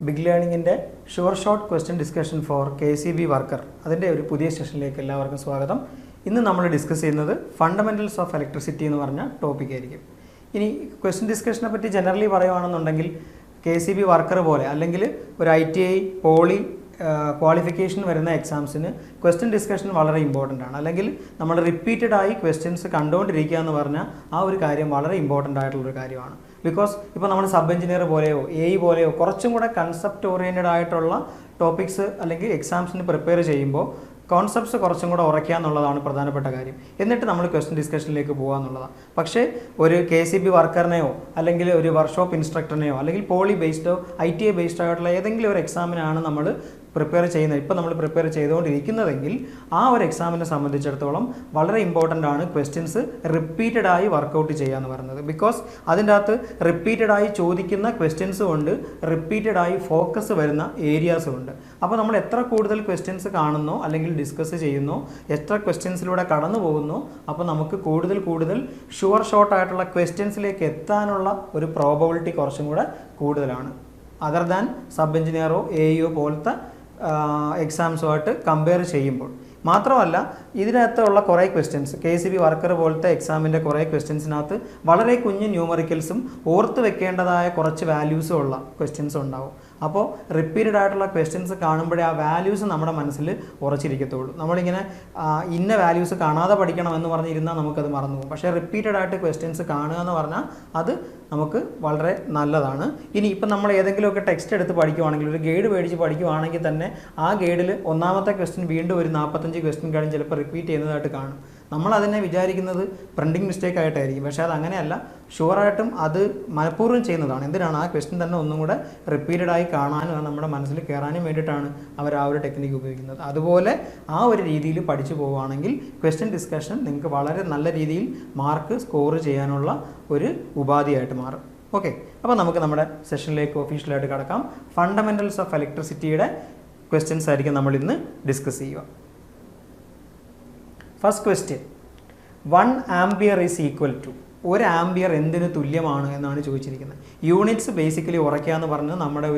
Big ലേണിംഗിൻ്റെ sure short question discussion for KCB worker അതിൻ്റെ ഒരു പുതിയ സെഷനിലേക്ക് എല്ലാവർക്കും സ്വാഗതം. ഇന്ന് നമ്മൾ ഡിസ്കസ് ചെയ്യുന്നത് ഫണ്ടമെൻറ്റൽസ് ഓഫ് ഇലക്ട്രിസിറ്റി എന്ന് പറഞ്ഞ ടോപ്പിക് ആയിരിക്കും. ഇനി ക്വസ്റ്റ്യൻ ഡിസ്കഷനെ പറ്റി ജനറലി പറയുകയാണെന്നുണ്ടെങ്കിൽ KCB വർക്കർ പോലെ അല്ലെങ്കിൽ ഒരു ITI പോളി ക്വാളിഫിക്കേഷൻ വരുന്ന എക്സാംസിന് ക്വസ്റ്റ്യൻ ഡിസ്കഷൻ വളരെ ഇമ്പോർട്ടൻ്റ് ആണ്. അല്ലെങ്കിൽ നമ്മൾ റിപ്പീറ്റഡ് ആയി ക്വസ്റ്റ്യൻസ് കണ്ടുകൊണ്ടിരിക്കുക എന്ന് പറഞ്ഞാൽ ആ ഒരു കാര്യം വളരെ ഇമ്പോർട്ടൻ്റ് ആയിട്ടുള്ളൊരു കാര്യമാണ്. ബിക്കോസ് ഇപ്പോൾ നമ്മൾ സബ് എഞ്ചിനീയർ പോലെയോ AE പോലെയോ കുറച്ചും കൂടെ കൺസെപ്റ്റ് ഓറിയൻറ്റഡ് ആയിട്ടുള്ള ടോപ്പിക്സ് അല്ലെങ്കിൽ എക്സാംസിന് പ്രിപ്പയർ ചെയ്യുമ്പോൾ കോൺസെപ്റ്റ്സ് കുറച്ചും കൂടെ ഉറയ്ക്കുക എന്നുള്ളതാണ് പ്രധാനപ്പെട്ട കാര്യം. എന്നിട്ട് നമ്മൾ ക്വസ്റ്റ്യൻ ഡിസ്കഷനിലേക്ക് പോകുക എന്നുള്ളതാണ്. പക്ഷേ ഒരു KCB വർക്കറിനെയോ അല്ലെങ്കിൽ ഒരു വർക്ക്ഷോപ്പ് ഇൻസ്ട്രക്ടറിനെയോ അല്ലെങ്കിൽ പോളി ബേസ്ഡോ ITI ബേസ്ഡോ ആയിട്ടുള്ള ഏതെങ്കിലും ഒരു എക്സാമിനാണ് നമ്മൾ പ്രിപ്പയർ ചെയ്യുന്നത്, ഇപ്പോൾ നമ്മൾ പ്രിപ്പയർ ചെയ്തുകൊണ്ടിരിക്കുന്നതെങ്കിൽ ആ ഒരു എക്സാമിനെ സംബന്ധിച്ചിടത്തോളം വളരെ ഇമ്പോർട്ടൻ്റ് ആണ് ക്വസ്റ്റ്യൻസ് റിപ്പീറ്റഡായി വർക്കൗട്ട് ചെയ്യുക എന്ന് പറയുന്നത്. ബിക്കോസ് അതിൻ്റെ അകത്ത് റിപ്പീറ്റഡായി ചോദിക്കുന്ന ക്വസ്റ്റ്യൻസും ഉണ്ട്, റിപ്പീറ്റഡായി ഫോക്കസ് വരുന്ന ഏരിയാസും ഉണ്ട്. അപ്പോൾ നമ്മൾ എത്ര കൂടുതൽ ക്വസ്റ്റ്യൻസ് കാണുന്നോ അല്ലെങ്കിൽ ഡിസ്കസ് ചെയ്യുന്നോ, എത്ര ക്വസ്റ്റ്യൻസിലൂടെ കടന്നു പോകുന്നോ, അപ്പോൾ നമുക്ക് കൂടുതൽ ഷുവർ ഷോർട്ട് ആയിട്ടുള്ള ക്വസ്റ്റ്യൻസിലേക്ക് എത്താനുള്ള ഒരു പ്രോബബിലിറ്റി കുറച്ചും കൂടെ കൂടുതലാണ്. അതർ ദാൻ സബ് എഞ്ചിനീയറോ AEO പോലത്തെ എക്സാംസുമായിട്ട് കമ്പയർ ചെയ്യുമ്പോൾ. മാത്രമല്ല ഇതിനകത്തുള്ള കുറേ ക്വസ്റ്റ്യൻസ് KCB വർക്കർ പോലത്തെ എക്സാമിൻ്റെ കുറേ ക്വസ്റ്റ്യൻസിനകത്ത് വളരെ കുഞ്ഞ് ന്യൂമറിക്കൽസും ഓർത്ത് വെക്കേണ്ടതായ കുറച്ച് വാല്യൂസും ഉള്ള ക്വസ്റ്റ്യൻസ് ഉണ്ടാവും. അപ്പോൾ റിപ്പീറ്റഡ് ആയിട്ടുള്ള ക്വസ്റ്റ്യൻസ് കാണുമ്പോഴേ ആ വാല്യൂസ് നമ്മുടെ മനസ്സിൽ ഉറച്ചിരിക്കത്തുള്ളൂ. നമ്മളിങ്ങനെ ഇന്ന വാല്യൂസ് കാണാതെ പഠിക്കണം എന്ന് പറഞ്ഞിരുന്നാൽ നമുക്കത് മറന്നു പോകും. പക്ഷേ റിപ്പീറ്റഡ് ആയിട്ട് ക്വസ്റ്റ്യൻസ് കാണുക എന്ന് പറഞ്ഞാൽ അത് നമുക്ക് വളരെ നല്ലതാണ്. ഇനി ഇപ്പം നമ്മൾ ഏതെങ്കിലുമൊക്കെ ടെക്സ്റ്റ് എടുത്ത് പഠിക്കുവാണെങ്കിൽ, ഒരു ഗൈഡ് മേടിച്ച് പഠിക്കുവാണെങ്കിൽ തന്നെ ആ ഗൈഡിൽ ഒന്നാമത്തെ ക്വസ്റ്റ്യൻ വീണ്ടും ഒരു 45 ക്വസ്റ്റ്യൻ കഴിഞ്ഞ് ചിലപ്പോൾ റിപ്പീറ്റ് ചെയ്യുന്നതായിട്ട് കാണും. നമ്മൾ അതിനെ വിചാരിക്കുന്നത് പ്രിൻറ്റിംഗ് മിസ്റ്റേക്ക് ആയിട്ടായിരിക്കും. പക്ഷേ അത് അങ്ങനെയല്ല, ഷുവറായിട്ടും അത് മനഃപൂർവ്വം ചെയ്യുന്നതാണ്. എന്തിനാണ് ആ ക്വസ്റ്റ്യൻ തന്നെ ഒന്നും കൂടെ റിപ്പീറ്റഡായി കാണാനും അത് നമ്മുടെ മനസ്സിൽ കയറാനും വേണ്ടിയിട്ടാണ് അവർ ആ ഒരു ടെക്നിക്ക് ഉപയോഗിക്കുന്നത്. അതുപോലെ ആ ഒരു രീതിയിൽ പഠിച്ചു പോവുകയാണെങ്കിൽ ക്വസ്റ്റ്യൻ ഡിസ്കഷൻ നിങ്ങൾക്ക് വളരെ നല്ല രീതിയിൽ മാർക്ക് സ്കോർ ചെയ്യാനുള്ള ഒരു ഉപാധിയായിട്ട് മാറും. ഓക്കെ, അപ്പോൾ നമുക്ക് നമ്മുടെ സെഷനിലേക്ക് ഒഫീഷ്യലായിട്ട് കടക്കാം. ഫണ്ടമെൻറ്റൽസ് ഓഫ് ഇലക്ട്രിസിറ്റിയുടെ ക്വസ്റ്റ്യൻസ് ആയിരിക്കും നമ്മൾ ഇന്ന് ഡിസ്കസ് ചെയ്യുക. First question, 1 ampere is equal to, 1 ampere എന്തിന് തുല്യമാണ് എന്നാണ് ചോദിച്ചിരിക്കുന്നത്. യൂണിറ്റ്സ് ബേസിക്കലി ഉറയ്ക്കുക എന്ന് പറഞ്ഞത് നമ്മുടെ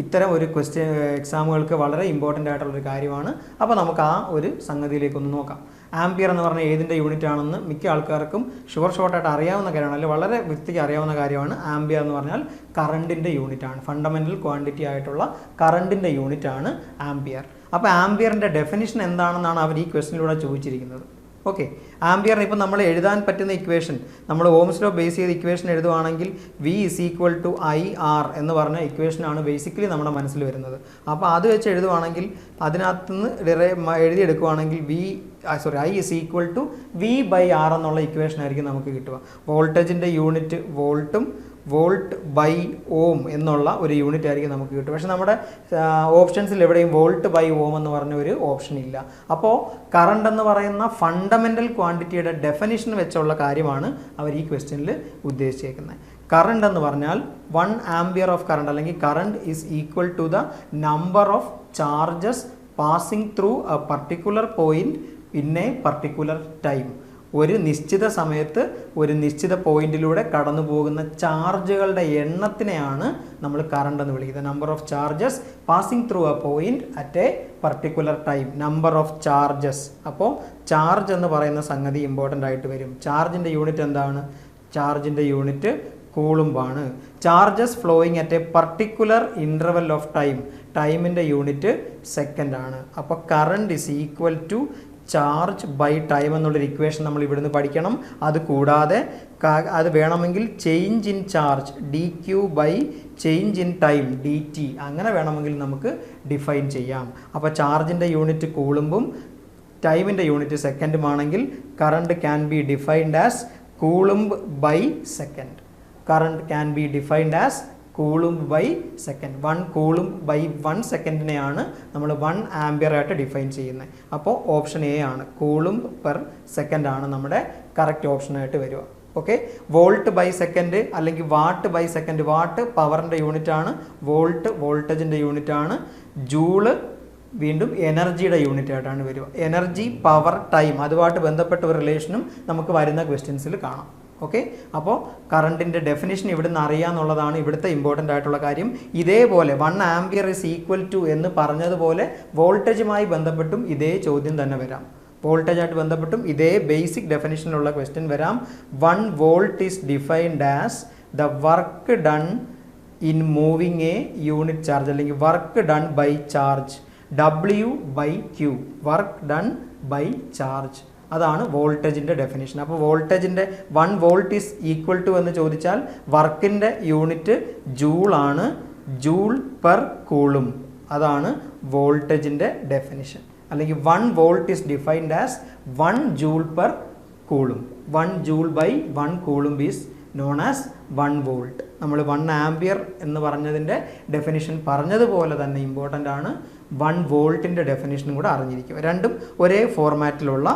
ഇത്തരം ഒരു ക്വസ്റ്റ്യൻ എക്സാമുകൾക്ക് വളരെ ഇമ്പോർട്ടൻ്റ് ആയിട്ടുള്ളൊരു കാര്യമാണ്. അപ്പോൾ നമുക്ക് ആ ഒരു സംഗതിയിലേക്കൊന്ന് നോക്കാം. ആംപിയർ എന്ന് പറഞ്ഞാൽ ഏതിൻ്റെ യൂണിറ്റ് ആണെന്ന് മിക്ക ആൾക്കാർക്കും ഷുവർ ഷോർട്ടായിട്ട് അറിയാവുന്ന കാര്യമാണ്, അല്ലെങ്കിൽ വളരെ വ്യക്തിക്ക് അറിയാവുന്ന കാര്യമാണ്. ആംപിയർ എന്ന് പറഞ്ഞാൽ കറണ്ടിൻ്റെ യൂണിറ്റ് ആണ്, ഫണ്ടമെൻ്റൽ ക്വാണ്ടിറ്റി ആയിട്ടുള്ള കറണ്ടിൻ്റെ യൂണിറ്റ് ആണ് ആംപിയർ. അപ്പോൾ ആംപിയറിൻ്റെ ഡെഫിനിഷൻ എന്താണെന്നാണ് അവർ ഈ ക്വസ്റ്റ്യനിലൂടെ ചോദിച്ചിരിക്കുന്നത്. ഓക്കെ, ആംപിയറിന് ഇപ്പം നമ്മൾ എഴുതാൻ പറ്റുന്ന ഇക്വേഷൻ, നമ്മൾ ഓംസ് ലോ ബേസ് ചെയ്ത് ഇക്വേഷൻ എഴുതുവാണെങ്കിൽ V = IR എന്ന് പറഞ്ഞ ഇക്വേഷനാണ് ബേസിക്കലി നമ്മുടെ മനസ്സിൽ വരുന്നത്. അപ്പോൾ അത് വെച്ച് എഴുതുവാണെങ്കിൽ അതിനകത്തുനിന്ന് എഴുതിയെടുക്കുവാണെങ്കിൽ I = V/R എന്നുള്ള ഇക്വേഷൻ ആയിരിക്കും നമുക്ക് കിട്ടുക. വോൾട്ടേജിൻ്റെ യൂണിറ്റ് വോൾട്ടും വോൾട്ട് ബൈ ഓം എന്നുള്ള ഒരു യൂണിറ്റ് ആയിരിക്കും നമുക്ക് കിട്ടും. പക്ഷേ നമ്മുടെ ഓപ്ഷൻസിൽ എവിടെയും വോൾട്ട് ബൈ ഓം എന്ന് പറഞ്ഞ ഒരു ഓപ്ഷൻ ഇല്ല. അപ്പോൾ കറണ്ട് എന്ന് പറയുന്ന ഫണ്ടമെൻ്റൽ ക്വാണ്ടിറ്റിയുടെ ഡെഫിനിഷൻ വെച്ചുള്ള കാര്യമാണ് അവർ ഈ ക്വസ്റ്റ്യനിൽ ഉദ്ദേശിച്ചേക്കുന്നത്. കറണ്ട് എന്ന് പറഞ്ഞാൽ 1 ആംപിയർ ഓഫ് കറണ്ട് അല്ലെങ്കിൽ current is equal to the number of charges passing through a particular point in a particular time. ഒരു നിശ്ചിത സമയത്ത് ഒരു നിശ്ചിത പോയിന്റിലൂടെ കടന്നു പോകുന്ന ചാർജുകളുടെ എണ്ണത്തിനെയാണ് നമ്മൾ കറണ്ട് എന്ന് വിളിക്കുന്നത്. Number of charges passing through a point at a particular time, number of charges. അപ്പോൾ ചാർജ് എന്ന് പറയുന്ന സംഗതി ഇമ്പോർട്ടൻ്റ് ആയിട്ട് വരും. ചാർജിൻ്റെ യൂണിറ്റ് എന്താണ്? ചാർജിൻ്റെ യൂണിറ്റ് കൂളുംബാണ്. Charges flowing at a particular interval of time, ടൈമിൻ്റെ യൂണിറ്റ് സെക്കൻഡ് ആണ്. അപ്പോൾ current is equal to charge by time എന്നുള്ളൊരു ഇക്വേഷൻ നമ്മൾ ഇവിടുന്ന് പഠിക്കണം. അത് കൂടാതെ അത് വേണമെങ്കിൽ change in charge DQ by change in time DT അങ്ങനെ വേണമെങ്കിൽ നമുക്ക് ഡിഫൈൻ ചെയ്യാം. അപ്പോൾ ചാർജിൻ്റെ യൂണിറ്റ് കൂളുമ്പും ടൈമിൻ്റെ യൂണിറ്റ് സെക്കൻഡുമാണെങ്കിൽ current can be defined as coulomb by second. Current can be defined as coulomb by second. 1 coulomb by 1 സെക്കൻഡിനെയാണ് നമ്മൾ 1 ആംപിയർ ആയിട്ട് ഡിഫൈൻ ചെയ്യുന്നത്. അപ്പോൾ ഓപ്ഷൻ A ആണ്, കൂളുംബ് പെർ സെക്കൻഡ് ആണ് നമ്മുടെ കറക്റ്റ് ഓപ്ഷനായിട്ട് വരിക. ഓക്കെ, വോൾട്ട് ബൈ സെക്കൻഡ് അല്ലെങ്കിൽ വാട്ട് ബൈ സെക്കൻഡ്. വാട്ട് പവറിൻ്റെ യൂണിറ്റ് ആണ്, വോൾട്ട് വോൾട്ടേജിൻ്റെ യൂണിറ്റ് ആണ്, ജൂള് വീണ്ടും എനർജിയുടെ യൂണിറ്റ് ആയിട്ടാണ് വരിക. എനർജി പവർ ടൈം അതുമായിട്ട് ബന്ധപ്പെട്ട ഒരു റിലേഷനും നമുക്ക് വരുന്ന ക്വസ്റ്റ്യൻസിൽ കാണാം. ഓക്കെ, അപ്പോൾ കറണ്ടിൻ്റെ ഡെഫിനിഷൻ ഇവിടുന്ന് അറിയാമെന്നുള്ളതാണ് ഇവിടുത്തെ ഇമ്പോർട്ടൻ്റ് ആയിട്ടുള്ള കാര്യം. ഇതേപോലെ 1 ആംപിയർ ഇസ് ഈക്വൽ ടു എന്ന് പറഞ്ഞതുപോലെ വോൾട്ടേജുമായി ബന്ധപ്പെട്ടും ഇതേ ചോദ്യം തന്നെ വരാം. വോൾട്ടേജായിട്ട് ബന്ധപ്പെട്ടും ഇതേ ബേസിക് ഡെഫിനിഷനുള്ള ക്വസ്റ്റ്യൻ വരാം. 1 volt is defined as the work done in moving a unit charge, അല്ലെങ്കിൽ work done by charge W/Q, work done by charge. അതാണ് വോൾട്ടേജിൻ്റെ ഡെഫിനിഷൻ. അപ്പോൾ വോൾട്ടേജിൻ്റെ 1 വോൾട്ട് ഈസ് ഈക്വൽ ടു എന്ന് ചോദിച്ചാൽ വർക്കിൻ്റെ യൂണിറ്റ് ജൂളാണ്, ജൂൾ പെർ കൂളും. അതാണ് വോൾട്ടേജിൻ്റെ ഡെഫിനിഷൻ. അല്ലെങ്കിൽ 1 volt is defined as 1 joule per coulomb. 1 joule by 1 coulomb is known as 1 volt. നമ്മൾ 1 ആംപിയർ എന്ന് പറഞ്ഞതിൻ്റെ ഡെഫിനിഷൻ പറഞ്ഞതുപോലെ തന്നെ ഇമ്പോർട്ടൻ്റ് ആണ് 1 വോൾട്ടിൻ്റെ ഡെഫിനിഷനും കൂടെ അറിഞ്ഞിരിക്കും. രണ്ടും ഒരേ ഫോർമാറ്റിലുള്ള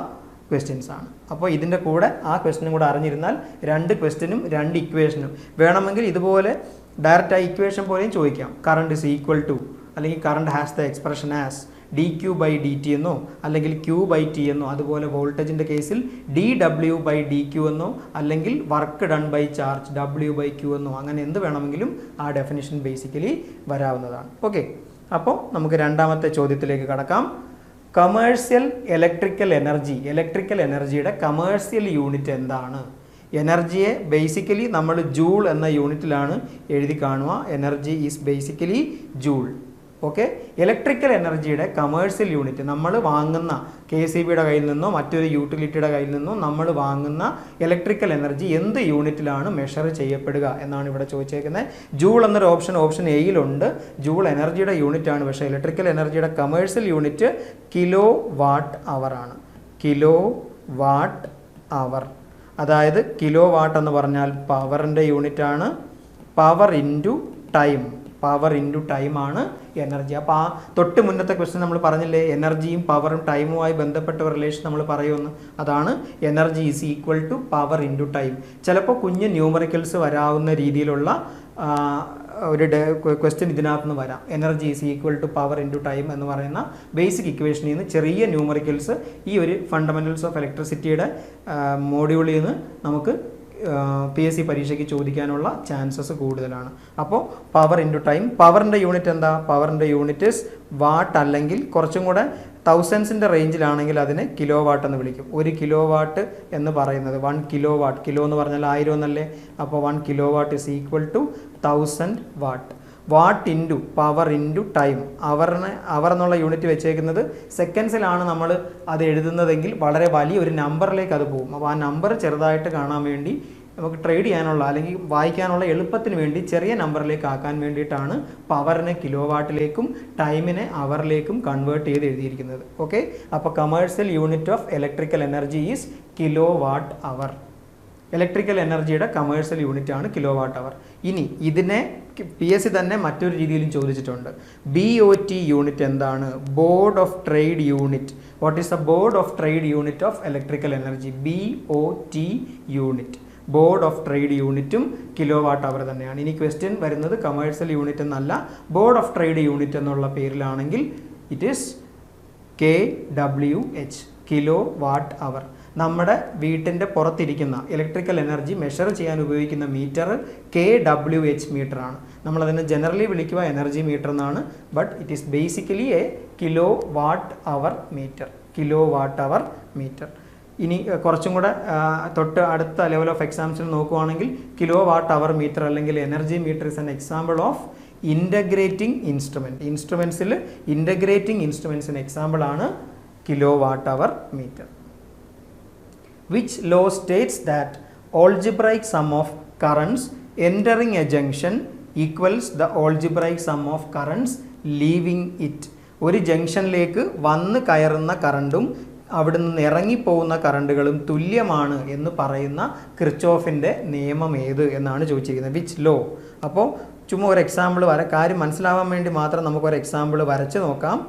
ക്വസ്റ്റ്യൻസ് ആണ്. അപ്പോൾ ഇതിൻ്റെ കൂടെ ആ ക്വസ്റ്റ്യനും കൂടെ അറിഞ്ഞിരുന്നാൽ 2 ക്വസ്റ്റ്യനും 2 ഇക്വേഷനും വേണമെങ്കിൽ ഇതുപോലെ ഡയറക്റ്റ് ആ ഇക്വേഷൻ പോലെയും ചോദിക്കാം. കറണ്ട് ഇസ് ഈക്വൽ ടു, അല്ലെങ്കിൽ current has the expression as dQ/dt എന്നോ അല്ലെങ്കിൽ Q/T എന്നോ, അതുപോലെ വോൾട്ടേജിൻ്റെ കേസിൽ dW/dQ എന്നോ, അല്ലെങ്കിൽ work done by charge W/Q എന്നോ, അങ്ങനെ എന്ത് വേണമെങ്കിലും ആ ഡെഫിനിഷൻ ബേസിക്കലി വരാവുന്നതാണ്. ഓക്കെ, അപ്പോൾ നമുക്ക് രണ്ടാമത്തെ ചോദ്യത്തിലേക്ക് കടക്കാം. കമേഴ്സ്യൽ ഇലക്ട്രിക്കൽ എനർജിയുടെ കമേഴ്സ്യൽ യൂണിറ്റ് എന്താണ്? എനർജിയെ ബേസിക്കലി നമ്മൾ ജൂൾ എന്ന യൂണിറ്റിലാണ് എഴുതി കാണുക. Energy is basically joule. Okay, electrical എനർജിയുടെ കമേഴ്സ്യൽ യൂണിറ്റ് നമ്മൾ വാങ്ങുന്ന KCBയുടെ കയ്യിൽ നിന്നോ മറ്റൊരു യൂട്ടിലിറ്റിയുടെ കയ്യിൽ നിന്നോ നമ്മൾ വാങ്ങുന്ന ഇലക്ട്രിക്കൽ എനർജി എന്ത് യൂണിറ്റിലാണ് മെഷർ ചെയ്യപ്പെടുക എന്നാണ് ഇവിടെ ചോദിച്ചേക്കുന്നത്. ജൂൾ എന്നൊരു ഓപ്ഷൻ എയിലുണ്ട്. ജൂൾ എനർജിയുടെ യൂണിറ്റ് ആണ്, പക്ഷേ ഇലക്ട്രിക്കൽ എനർജിയുടെ കമേഴ്സ്യൽ യൂണിറ്റ് കിലോ വാട്ട് അവർ ആണ്. കിലോ വാട്ട് അവർ, അതായത് കിലോ വാട്ട് എന്ന് പറഞ്ഞാൽ പവറിൻ്റെ യൂണിറ്റ് ആണ്. പവർ ഇൻറ്റു ടൈം ആണ് എനർജി. അപ്പോൾ ആ തൊട്ട് മുന്നത്തെ ക്വസ്റ്റ്യൻ നമ്മൾ പറഞ്ഞില്ലേ, എനർജിയും പവറും ടൈമുമായി ബന്ധപ്പെട്ട റിലേഷൻ നമ്മൾ പറയുമെന്ന്. അതാണ് energy is equal to power into time. ചിലപ്പോൾ കുഞ്ഞ് ന്യൂമറിക്കൽസ് വരാവുന്ന രീതിയിലുള്ള ഒരു ക്വസ്റ്റ്യൻ ഇതിനകത്ത് നിന്ന് വരാം. Energy is equal to power into time എന്ന് പറയുന്ന ബേസിക് ഇക്വേഷനിൽ നിന്ന് ചെറിയ ന്യൂമറിക്കൽസ് ഈ ഒരു ഫണ്ടമെൻ്റൽസ് ഓഫ് ഇലക്ട്രിസിറ്റിയുടെ മോഡ്യൂളിൽ നിന്ന് നമുക്ക് PSC പരീക്ഷയ്ക്ക് ചോദിക്കാനുള്ള ചാൻസസ് കൂടുതലാണ്. അപ്പോൾ പവർ ഇൻറ്റു ടൈം. പവറിൻ്റെ യൂണിറ്റ് എന്താ? പവറിൻ്റെ യൂണിറ്റ് ഇസ് വാട്ട്, അല്ലെങ്കിൽ കുറച്ചും കൂടെ തൗസൻഡ്സിൻ്റെ റേഞ്ചിലാണെങ്കിൽ അതിനെ കിലോ വാട്ട് എന്ന് വിളിക്കും. 1 കിലോ വാട്ട് എന്ന് പറയുന്നത് 1 കിലോ വാട്ട്, കിലോ എന്ന് പറഞ്ഞാൽ 1000 എന്നല്ലേ. അപ്പോൾ 1 kilo watt is equal to 1000 watt. Watt into power into time. Hour എന്നുള്ള യൂണിറ്റ് വെച്ചേക്കുന്നത് സെക്കൻഡ്സിലാണ് നമ്മൾ അത് എഴുതുന്നതെങ്കിൽ വളരെ വലിയൊരു നമ്പറിലേക്ക് അത് പോകും. അപ്പോൾ ആ നമ്പർ ചെറുതായിട്ട് കാണാൻ വേണ്ടി നമുക്ക് ട്രേഡ് ചെയ്യാനുള്ള അല്ലെങ്കിൽ വായിക്കാനുള്ള എളുപ്പത്തിന് വേണ്ടി ചെറിയ നമ്പറിലേക്ക് ആക്കാൻ വേണ്ടിയിട്ടാണ് പവറിനെ കിലോ വാട്ടിലേക്കും ടൈമിനെ അവറിലേക്കും കൺവേർട്ട് ചെയ്ത് എഴുതിയിരിക്കുന്നത്. ഓക്കെ, അപ്പോൾ commercial unit of electrical energy is kilo watt hour. Electrical എനർജിയുടെ കമേഴ്സ്യൽ യൂണിറ്റ് ആണ് കിലോ വാട്ട് അവർ. ഇനി ഇതിനെ PSC തന്നെ മറ്റൊരു രീതിയിലും ചോദിച്ചിട്ടുണ്ട്. BOT യൂണിറ്റ് എന്താണ്? Board of trade unit. What is the board of trade unit of electrical energy? BOT unit. Board of trade യൂണിറ്റും കിലോ വാട്ട് അവർ തന്നെയാണ്. ഇനി ക്വസ്റ്റ്യൻ വരുന്നത് കമേഴ്സ്യൽ യൂണിറ്റ് എന്നല്ല, ബോർഡ് ഓഫ് ട്രേഡ് യൂണിറ്റ് എന്നുള്ള പേരിലാണെങ്കിൽ it is KWH, kilo watt അവർ. നമ്മുടെ വീട്ടിൻ്റെ പുറത്തിരിക്കുന്ന electrical energy measure ചെയ്യാൻ ഉപയോഗിക്കുന്ന മീറ്റർ KWH മീറ്റർ ആണ്. നമ്മളതിനെ ജനറലി വിളിക്കുക എനർജി മീറ്റർ എന്നാണ്. But it is basically a kilo what hour meter. Kilo what hour meter. ഇനി കുറച്ചും കൂടെ തൊട്ട് അടുത്ത ലെവൽ ഓഫ് എക്സാംസിൽ നോക്കുകയാണെങ്കിൽ കിലോ വാട്ട് അവർ മീറ്റർ അല്ലെങ്കിൽ energy meter is an example of integrating instrument. ഇൻസ്ട്രുമെൻസിൽ ഇൻ്റഗ്രേറ്റിംഗ് ഇൻസ്ട്രുമെൻസിന് എക്സാമ്പിളാണ് kilo what hour meter. Which law states that algebraic sum of currents entering a junction equals the algebraic sum of currents leaving it? ഒരു ജംഗ്ഷനിലേക്ക് വന്ന് കയറുന്ന കറണ്ടും അവിടെ നിന്ന് ഇറങ്ങിപ്പോകുന്ന കറണ്ടുകളും തുല്യമാണ് എന്ന് പറയുന്ന കിർച്ചോഫിൻ്റെ നിയമം ഏത് എന്നാണ് ചോദിച്ചിരിക്കുന്നത്. Which law? അപ്പോൾ ചുമ്മാ ഒരു എക്സാമ്പിൾ കാര്യം മനസ്സിലാവാൻ വേണ്ടി മാത്രം നമുക്കൊരു എക്സാമ്പിൾ വരച്ച് നോക്കാം.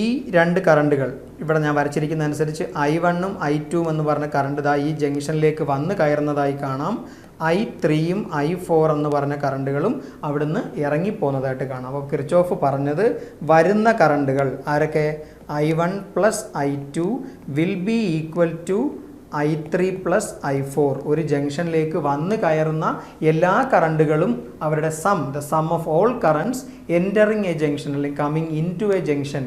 ഈ 2 കറണ്ടുകൾ ഇവിടെ ഞാൻ വരച്ചിരിക്കുന്ന അനുസരിച്ച് I1ഉം I2ഉം എന്ന് പറഞ്ഞ കറണ്ട് ഈ ജംഗ്ഷനിലേക്ക് വന്ന് കയറുന്നതായി കാണാം. I3യും I4 എന്ന് പറഞ്ഞ കറണ്ടുകളും അവിടുന്ന് ഇറങ്ങിപ്പോകുന്നതായിട്ട് കാണാം. അപ്പോൾ കിർച്ചോഫ് പറഞ്ഞത് വരുന്ന കറണ്ടുകൾ ആരൊക്കെ? I1 + I2 will be equal to I3 plus I4 ഒരു ജംഗ്ഷനിലേക്ക് വന്ന് കയറുന്ന എല്ലാ കറണ്ടുകളും അവരുടെ the sum of all currents entering a junction അല്ലെങ്കിൽ coming in to a junction,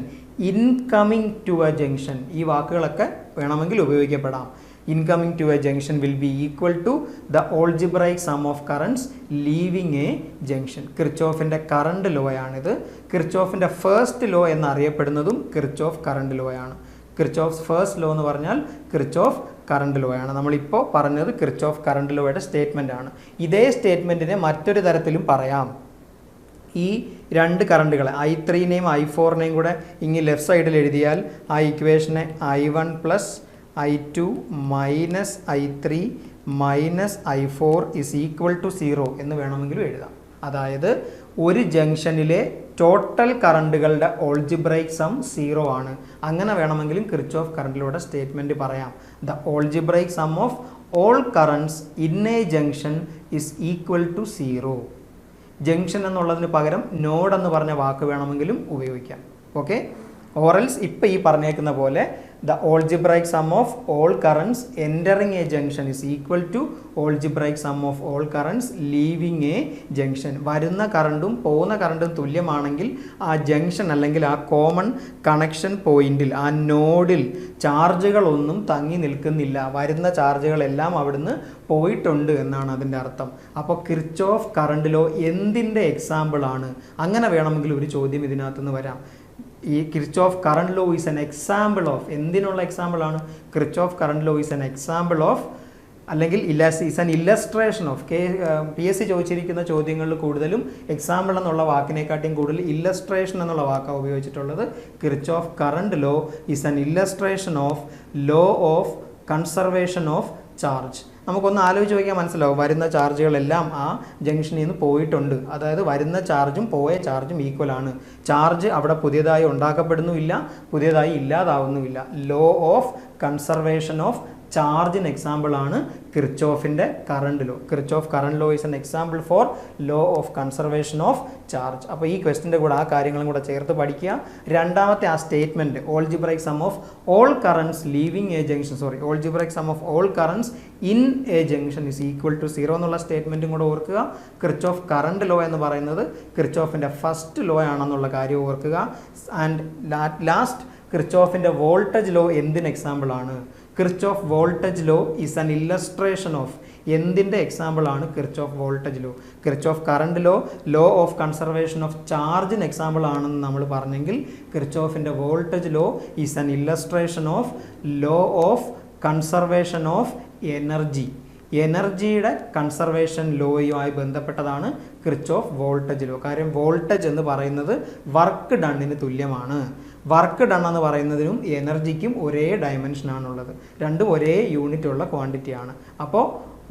incoming to a junction, ഈ വാക്കുകളൊക്കെ വേണമെങ്കിൽ ഉപയോഗിക്കപ്പെടാം. Incoming to a junction will be equal to the algebraic sum of currents leaving a junction. കിർച്ചോഫിൻ്റെ current law ആണിത്. കിർച്ചോഫിൻ്റെ first law എന്നറിയപ്പെടുന്നതും Kirchhoff current law ആണ്. Kirchhoff first law എന്ന് പറഞ്ഞാൽ കിർച്ചോഫ് കറണ്ട് ലോ ആണ്. നമ്മളിപ്പോൾ പറഞ്ഞത് കിർച്ചോഫ് കറണ്ട് ലോയുടെ സ്റ്റേറ്റ്മെൻ്റ് ആണ്. ഇതേ സ്റ്റേറ്റ്മെൻറ്റിനെ മറ്റൊരു തരത്തിലും പറയാം. ഈ രണ്ട് കറണ്ടുകളെ I3നെയും I4നെയും കൂടെ ഇങ്ങനെ ലെഫ്റ്റ് സൈഡിൽ എഴുതിയാൽ ആ ഇക്വേഷനെ I1 plus I2 minus I3 minus I4 is equal to 0 എന്ന് വേണമെങ്കിലും എഴുതാം. അതായത് ഒരു ജംഗ്ഷനിലെ ടോട്ടൽ കറണ്ടുകളുടെ ഓൾജിബ്രൈക് സം 0 ആണ്. അങ്ങനെ വേണമെങ്കിലും കിർച്ചോഫ് കറണ്ടിലൂടെ സ്റ്റേറ്റ്മെൻറ്റ് പറയാം. The algebraic sum of all currents in a junction is equal to 0. Junction എന്നുള്ളതിന് പകരം നോഡ് എന്ന് പറഞ്ഞ വാക്ക് വേണമെങ്കിലും ഉപയോഗിക്കാം. ഓക്കെ, ഓറൽസ് ഇപ്പം ഈ പറഞ്ഞേക്കുന്ന പോലെ the algebraic sum of all currents entering a junction is equal to algebraic sum of all currents leaving a junction. വരുന്ന കറണ്ടും പോകുന്ന കറണ്ടും തുല്യമാണെങ്കിൽ ആ ജംഗ്ഷൻ അല്ലെങ്കിൽ ആ കോമൺ കണക്ഷൻ പോയിന്റിൽ, ആ നോഡിൽ ചാർജുകളൊന്നും തങ്ങി നിൽക്കുന്നില്ല. വരുന്ന ചാർജുകളെല്ലാം അവിടുന്ന് പോയിട്ടുണ്ട് എന്നാണ് അതിൻ്റെ അർത്ഥം. അപ്പോൾ കിർച്ചോഫ് കറണ്ട് ലോ എന്തിൻ്റെ എക്സാമ്പിളാണ്? അങ്ങനെ വേണമെങ്കിൽ ഒരു ചോദ്യം ഇതിനകത്തുനിന്ന് വരാം. ഈ Kirchhoff current law is an example of, എന്തിനുള്ള എക്സാമ്പിളാണ്? Kirchhoff current law is an example of, അല്ലെങ്കിൽ is an illustration of. PSC ചോദിച്ചിരിക്കുന്ന ചോദ്യങ്ങളിൽ കൂടുതലും എക്സാമ്പിൾ എന്നുള്ള വാക്കിനെക്കാട്ടിയും കൂടുതൽ ഇല്ലസ്ട്രേഷൻ എന്നുള്ള വാക്കാണ് ഉപയോഗിച്ചിട്ടുള്ളത്. Kirchhoff current law is an illustration of law of conservation of charge. നമുക്കൊന്ന് ആലോചിച്ച് നോക്കിയാൽ മനസ്സിലാവും. വരുന്ന ചാർജുകളെല്ലാം ആ ജംഗ്ഷനിൽ നിന്ന് പോയിട്ടുണ്ട്. അതായത് വരുന്ന ചാർജും പോയ ചാർജും ഈക്വൽ ആണ്. ചാർജ് അവിടെ പുതിയതായി ഉണ്ടാക്കപ്പെടുന്നുമില്ല, പുതിയതായി ഇല്ലാതാവുന്നുമില്ല. ലോ ഓഫ് കൺസർവേഷൻ ഓഫ് ചാർജിന് എക്സാമ്പിൾ ആണ് കിർച്ചോഫിൻ്റെ current law. Kirchhoff current law is an example for law of conservation of charge. അപ്പോൾ ഈ ക്വസ്റ്റിൻ്റെ കൂടെ ആ കാര്യങ്ങളും കൂടെ ചേർത്ത് പഠിക്കുക. രണ്ടാമത്തെ ആ statement algebraic sum of all currents leaving a junction, algebraic sum of all currents in a junction is equal to 0 എന്നുള്ള സ്റ്റേറ്റ്മെൻറ്റും കൂടെ ഓർക്കുക. കിർച്ചോഫ് കറണ്ട് ലോ എന്ന് പറയുന്നത് കിർച്ചോഫിൻ്റെ ഫസ്റ്റ് ലോ ആണെന്നുള്ള കാര്യം ഓർക്കുക. ആൻഡ് ലാസ്റ്റ് കിർച്ചോഫിൻ്റെ വോൾട്ടേജ് ലോ എന്തിന് എക്സാമ്പിൾ ആണ്? Kirchhoff voltage law is an illustration of, എന്തിൻ്റെ എക്സാമ്പിൾ ആണ് Kirchhoff voltage law? Kirchhoff current law law of conservation of ചാർജിന് എക്സാമ്പിൾ ആണെന്ന് നമ്മൾ പറഞ്ഞെങ്കിൽ കിർച്ചോഫിൻ്റെ voltage law is an illustration of law of conservation of energy. എനർജിയുടെ conservation ലോയുമായി ബന്ധപ്പെട്ടതാണ് കിർച്ചോഫ് വോൾട്ടേജ് ലോ. കാര്യം വോൾട്ടേജ് എന്ന് പറയുന്നത് വർക്ക് ഡണ്ണിന് തുല്യമാണ്. വർക്ക് ഡൺ എന്ന് പറയുന്നതിനും എനർജിക്കും ഒരേ ഡയമെൻഷനാണുള്ളത്. രണ്ടും ഒരേ യൂണിറ്റ് ഉള്ള ക്വാണ്ടിറ്റിയാണ്. അപ്പോൾ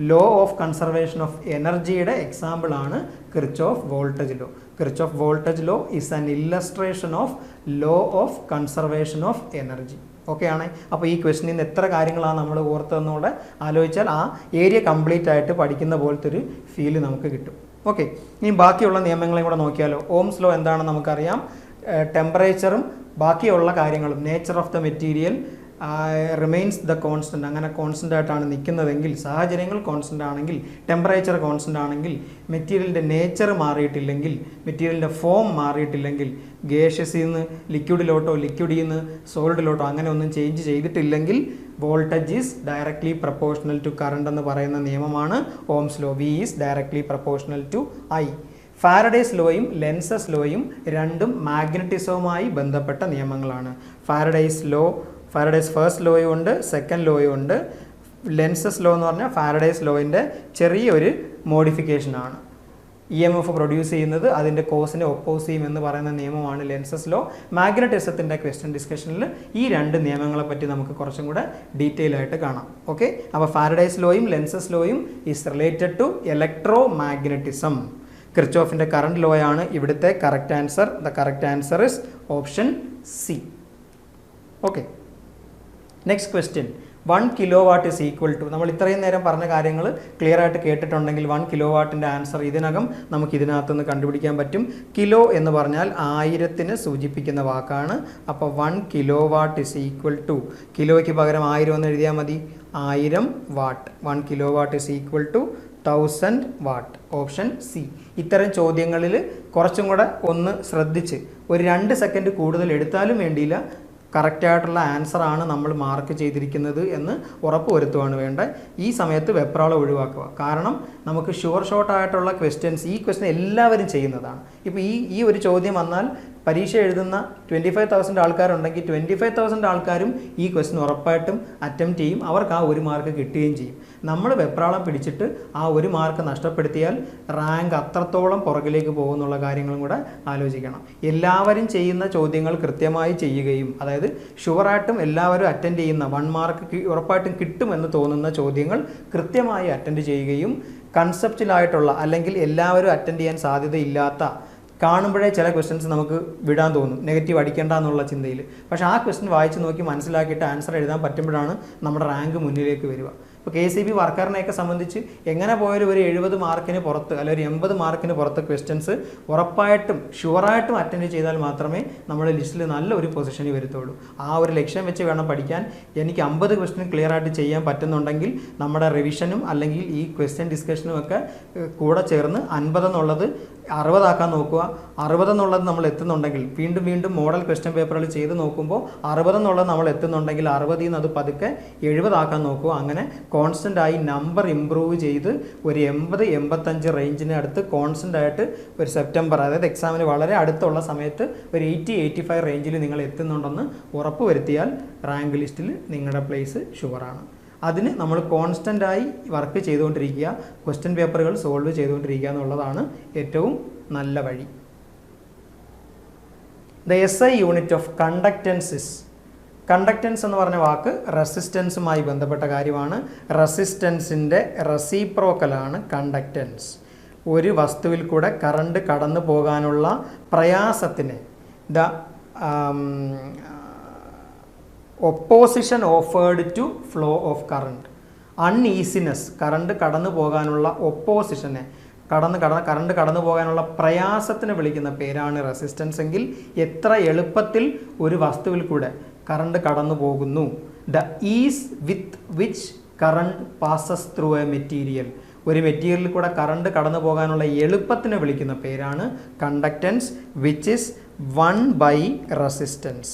ലോ ഓഫ് കൺസർവേഷൻ ഓഫ് എനർജിയുടെ എക്സാമ്പിൾ ആണ് Kirchhoff voltage law. Kirchhoff voltage law is an illustration of law of conservation of energy. Okay ആണ്. അപ്പോൾ ഈ ക്വസ്റ്റിനിൽ നിന്ന് എത്ര കാര്യങ്ങളാണ് നമ്മൾ ഓർത്തതെന്നൂടെ ആലോചിച്ചാൽ ആ ഏരിയ കംപ്ലീറ്റ് ആയിട്ട് പഠിക്കുന്ന പോലത്തെ ഒരു ഫീല് നമുക്ക് കിട്ടും. ഓക്കെ, ഇനി ബാക്കിയുള്ള നിയമങ്ങളെയും കൂടെ നോക്കിയാലോ. ഓംസ് ലോ എന്താണെന്ന് നമുക്കറിയാം. ടെമ്പറേച്ചറും ബാക്കിയുള്ള കാര്യങ്ങളും, nature of the material remains the constant, അങ്ങനെ കോൺസ്റ്റൻ്റ് ആയിട്ടാണ് നിൽക്കുന്നതെങ്കിൽ, സാഹചര്യങ്ങൾ കോൺസ്റ്റൻ്റ് ആണെങ്കിൽ, ടെമ്പറേച്ചർ കോൺസ്റ്റൻ്റ് ആണെങ്കിൽ, മെറ്റീരിയലിൻ്റെ നേച്ചർ മാറിയിട്ടില്ലെങ്കിൽ, മെറ്റീരിയലിൻ്റെ ഫോം മാറിയിട്ടില്ലെങ്കിൽ, ഗേഷ്യസിൽ നിന്ന് ലിക്വിഡിലോട്ടോ ലിക്വിഡിൽ നിന്ന് സോളിഡിലോട്ടോ അങ്ങനെ ഒന്നും ചേഞ്ച് ചെയ്തിട്ടില്ലെങ്കിൽ voltage is directly proportional to current എന്ന് പറയുന്ന നിയമമാണ് Ohm's law. V is directly proportional to I. Faraday's ലോയും ലെൻസസ് ലോയും രണ്ടും മാഗ്നറ്റിസവുമായി ബന്ധപ്പെട്ട നിയമങ്ങളാണ്. ഫാരഡേസ് ഫസ്റ്റ് ലോയും ഉണ്ട്, സെക്കൻഡ് ലോയും ഉണ്ട്. ലെൻസസ് ലോ എന്ന് പറഞ്ഞാൽ ഫാരഡേസ് ലോയിൻ്റെ ചെറിയൊരു മോഡിഫിക്കേഷനാണ്. EMF പ്രൊഡ്യൂസ് ചെയ്യുന്നത് അതിൻ്റെ കോസിനെ ഒപ്പോസ് ചെയ്യും എന്ന് പറയുന്ന നിയമമാണ് ലെൻസസ് ലോ. മാഗ്നറ്റിസത്തിൻ്റെ ക്വസ്റ്റ്യൻ ഡിസ്കഷനിൽ ഈ രണ്ട് നിയമങ്ങളെ പറ്റി നമുക്ക് കുറച്ചും കൂടെ ഡീറ്റെയിൽ ആയിട്ട് കാണാം. ഓക്കെ, അപ്പോൾ ഫാരഡേസ് ലോയും ലെൻസസ് ലോയും is related to electro magnetism. കിർച്ചോഫിൻ്റെ കറണ്ട് ലോ ആണ് ഇവിടുത്തെ correct answer. The correct answer is option C. Okay, next question. 1 kilowatt is equal to, നമ്മൾ ഇത്രയും നേരം പറഞ്ഞ കാര്യങ്ങൾ ക്ലിയർ ആയിട്ട് കേട്ടിട്ടുണ്ടെങ്കിൽ 1 kilowattൻ്റെ ആൻസർ ഇതിനകം നമുക്ക് ഇതിനകത്തുനിന്ന് കണ്ടുപിടിക്കാൻ പറ്റും. കിലോ എന്ന് പറഞ്ഞാൽ 1000നെ സൂചിപ്പിക്കുന്ന വാക്കാണ്. അപ്പോൾ 1 kilowatt is equal to, കിലോയ്ക്ക് പകരം 1000 എന്ന് എഴുതിയാൽ മതി. 1000 watt. 1 kilo watt is equal to 1000 watt. Option C. ഇത്തരം ചോദ്യങ്ങളിൽ കുറച്ചും കൂടെ ഒന്ന് ശ്രദ്ധിച്ച് ഒരു 2 സെക്കൻഡ് കൂടുതൽ എടുത്താലും വേണ്ടിയില്ല, കറക്റ്റായിട്ടുള്ള ആൻസറാണ് നമ്മൾ മാർക്ക് ചെയ്തിരിക്കുന്നത് എന്ന് ഉറപ്പ് വരുത്തുകയാണ് വേണ്ടത്. ഈ സമയത്ത് വെപ്രാളം ഒഴിവാക്കുക. കാരണം നമുക്ക് ഷുവർ ഷോർട്ടായിട്ടുള്ള ക്വസ്റ്റ്യൻസ്, ഈ ക്വസ്റ്റ്യൻ എല്ലാവരും ചെയ്യുന്നതാണ്. ഇപ്പോൾ ഈ ഒരു ചോദ്യം വന്നാൽ പരീക്ഷ എഴുതുന്ന 25,000 ആൾക്കാരുണ്ടെങ്കിൽ 25,000 ആൾക്കാരും ഈ ക്വസ്റ്റ്യൻ ഉറപ്പായിട്ടും അറ്റംപ്റ്റ് ചെയ്യും. അവർക്ക് ആ 1 മാർക്ക് കിട്ടുകയും ചെയ്യും. നമ്മൾ വെപ്രാളം പിടിച്ചിട്ട് ആ 1 മാർക്ക് നഷ്ടപ്പെടുത്തിയാൽ റാങ്ക് അത്രത്തോളം പുറകിലേക്ക് പോകുന്നുള്ള കാര്യങ്ങളും കൂടെ ആലോചിക്കണം. എല്ലാവരും ചെയ്യുന്ന ചോദ്യങ്ങൾ കൃത്യമായി ചെയ്യുകയും, അതായത് ഷുവറായിട്ടും എല്ലാവരും അറ്റൻഡ് ചെയ്യുന്ന 1 മാർക്ക് ഉറപ്പായിട്ടും കിട്ടുമെന്ന് തോന്നുന്ന ചോദ്യങ്ങൾ കൃത്യമായി അറ്റൻഡ് ചെയ്യുകയും, കൺസെപ്റ്റിലായിട്ടുള്ള അല്ലെങ്കിൽ എല്ലാവരും അറ്റൻഡ് ചെയ്യാൻ സാധ്യതയില്ലാത്ത, കാണുമ്പോഴേ ചില ക്വസ്റ്റ്യൻസ് നമുക്ക് വിടാൻ തോന്നും, നെഗറ്റീവ് അടിക്കേണ്ട എന്നുള്ള ചിന്തയിൽ. പക്ഷേ ആ ക്വസ്റ്റ്യൻ വായിച്ച് നോക്കി മനസ്സിലാക്കിയിട്ട് ആൻസർ എഴുതാൻ പറ്റുമ്പോഴാണ് നമ്മുടെ റാങ്ക് മുന്നിലേക്ക് വരിക. ഇപ്പോൾ KCB വർക്കറിനെയൊക്കെ സംബന്ധിച്ച് എങ്ങനെ പോയാലും ഒരു 70 മാർക്കിന് പുറത്ത് അല്ലെങ്കിൽ ഒരു 80 മാർക്കിന് പുറത്ത് ക്വസ്റ്റ്യൻസ് ഉറപ്പായിട്ടും ഷുവറായിട്ടും അറ്റൻഡ് ചെയ്താൽ മാത്രമേ നമ്മുടെ ലിസ്റ്റിൽ നല്ലൊരു പൊസിഷനിൽ വരുത്തുള്ളൂ. ആ ഒരു ലക്ഷ്യം വെച്ച് വേണം പഠിക്കാൻ. എനിക്ക് 50 ക്വസ്റ്റ്യൻ ക്ലിയർ ആയിട്ട് ചെയ്യാൻ പറ്റുന്നുണ്ടെങ്കിൽ നമ്മുടെ റിവിഷനും അല്ലെങ്കിൽ ഈ ക്വസ്റ്റ്യൻ ഡിസ്കഷനും ഒക്കെ കൂടെ ചേർന്ന് 50 എന്നുള്ളത് 60 ആക്കാൻ നോക്കുക. 60 എന്നുള്ളത് നമ്മൾ എത്തുന്നുണ്ടെങ്കിൽ വീണ്ടും മോഡൽ ക്വസ്റ്റ്യൻ പേപ്പറുകൾ ചെയ്ത് നോക്കുമ്പോൾ 60 എന്നുള്ളത് നമ്മൾ എത്തുന്നുണ്ടെങ്കിൽ 60ൽ നിന്ന് അത് പതുക്കെ 70 ആക്കാൻ നോക്കുക. അങ്ങനെ കോൺസ്റ്റൻ്റ് ആയി നമ്പർ ഇമ്പ്രൂവ് ചെയ്ത് ഒരു 80-85 റേഞ്ചിന് അടുത്ത് കോൺസ്റ്റൻ്റ് ആയിട്ട് ഒരു സെപ്റ്റംബർ, അതായത് എക്സാമിന് വളരെ അടുത്തുള്ള സമയത്ത് ഒരു 80-85 റേഞ്ചിൽ നിങ്ങൾ എത്തുന്നുണ്ടെന്ന് ഉറപ്പ് വരുത്തിയാൽ റാങ്ക് ലിസ്റ്റിൽ നിങ്ങളുടെ പ്ലേസ് ഷുവറാണ്. അതിന് നമ്മൾ കോൺസ്റ്റൻ്റായി വർക്ക് ചെയ്തുകൊണ്ടിരിക്കുക, ക്വസ്റ്റ്യൻ പേപ്പറുകൾ സോൾവ് ചെയ്തുകൊണ്ടിരിക്കുക എന്നുള്ളതാണ് ഏറ്റവും നല്ല വഴി. The SI unit of conductance. Conductance എന്ന് പറഞ്ഞ വാക്ക് റെസിസ്റ്റൻസുമായി ബന്ധപ്പെട്ട കാര്യമാണ്. റെസിസ്റ്റൻസിൻ്റെ റെസിപ്രോക്കലാണ് കണ്ടക്റ്റൻസ്. ഒരു വസ്തുവിൽ കൂടെ കറണ്ട് കടന്നു പോകാനുള്ള പ്രയാസത്തിന് the opposition offered to flow of current. Uneasiness, current കടന്നു പോകാനുള്ള ഒപ്പോസിഷനെ, കറണ്ട് കടന്നു പോകാനുള്ള പ്രയാസത്തിന് വിളിക്കുന്ന പേരാണ് റെസിസ്റ്റൻസ്. എങ്കിൽ എത്ര എളുപ്പത്തിൽ ഒരു വസ്തുവിൽ കൂടെ കറണ്ട് കടന്നു പോകുന്നു. The is with which current passes through A material. ഒരു മെറ്റീരിയലിൽ കൂടെ കറണ്ട് കടന്നു പോകാനുള്ള എളുപ്പത്തിന് വിളിക്കുന്ന പേരാണ് conductance, which is 1 by resistance.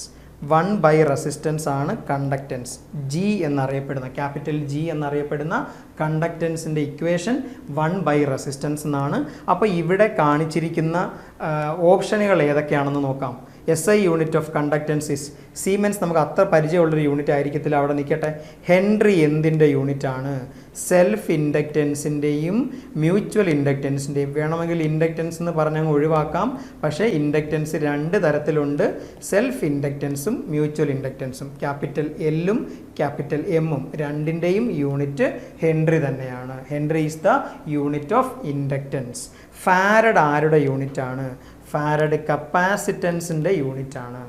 1 by resistance ആണ് കണ്ടക്റ്റൻസ്. G എന്നറിയപ്പെടുന്ന, ക്യാപിറ്റൽ G എന്നറിയപ്പെടുന്ന കണ്ടക്റ്റൻസിൻ്റെ ഇക്വേഷൻ 1 by റെസിസ്റ്റൻസ് എന്നാണ്. അപ്പോൾ ഇവിടെ കാണിച്ചിരിക്കുന്ന ഓപ്ഷനുകൾ ഏതൊക്കെയാണെന്ന് നോക്കാം. SI unit of conductance is siemens. നമുക്ക് അത്ര പരിചയമുള്ളൊരു യൂണിറ്റ് ആയിരിക്കത്തില്ല, അവിടെ നിൽക്കട്ടെ. ഹെൻറി എന്തിൻ്റെ യൂണിറ്റാണ്? സെൽഫ് ഇൻഡക്റ്റൻസിൻ്റെയും മ്യൂച്വൽ ഇൻഡക്റ്റൻസിൻ്റെയും. വേണമെങ്കിൽ ഇൻഡക്റ്റൻസ് എന്ന് പറഞ്ഞങ്ങ് ഒഴിവാക്കാം. പക്ഷേ ഇൻഡക്റ്റൻസ് 2 തരത്തിലുണ്ട്, സെൽഫ് ഇൻഡക്റ്റൻസും മ്യൂച്വൽ ഇൻഡക്റ്റൻസും. ക്യാപിറ്റൽ Lഉം ക്യാപിറ്റൽ Mഉം രണ്ടിൻ്റെയും യൂണിറ്റ് ഹെൻറി തന്നെയാണ്. Henry is the unit of inductance. Farad ആരുടെ യൂണിറ്റാണ്? ഫാരഡ് കപ്പാസിറ്റൻസിൻ്റെ യൂണിറ്റാണ്.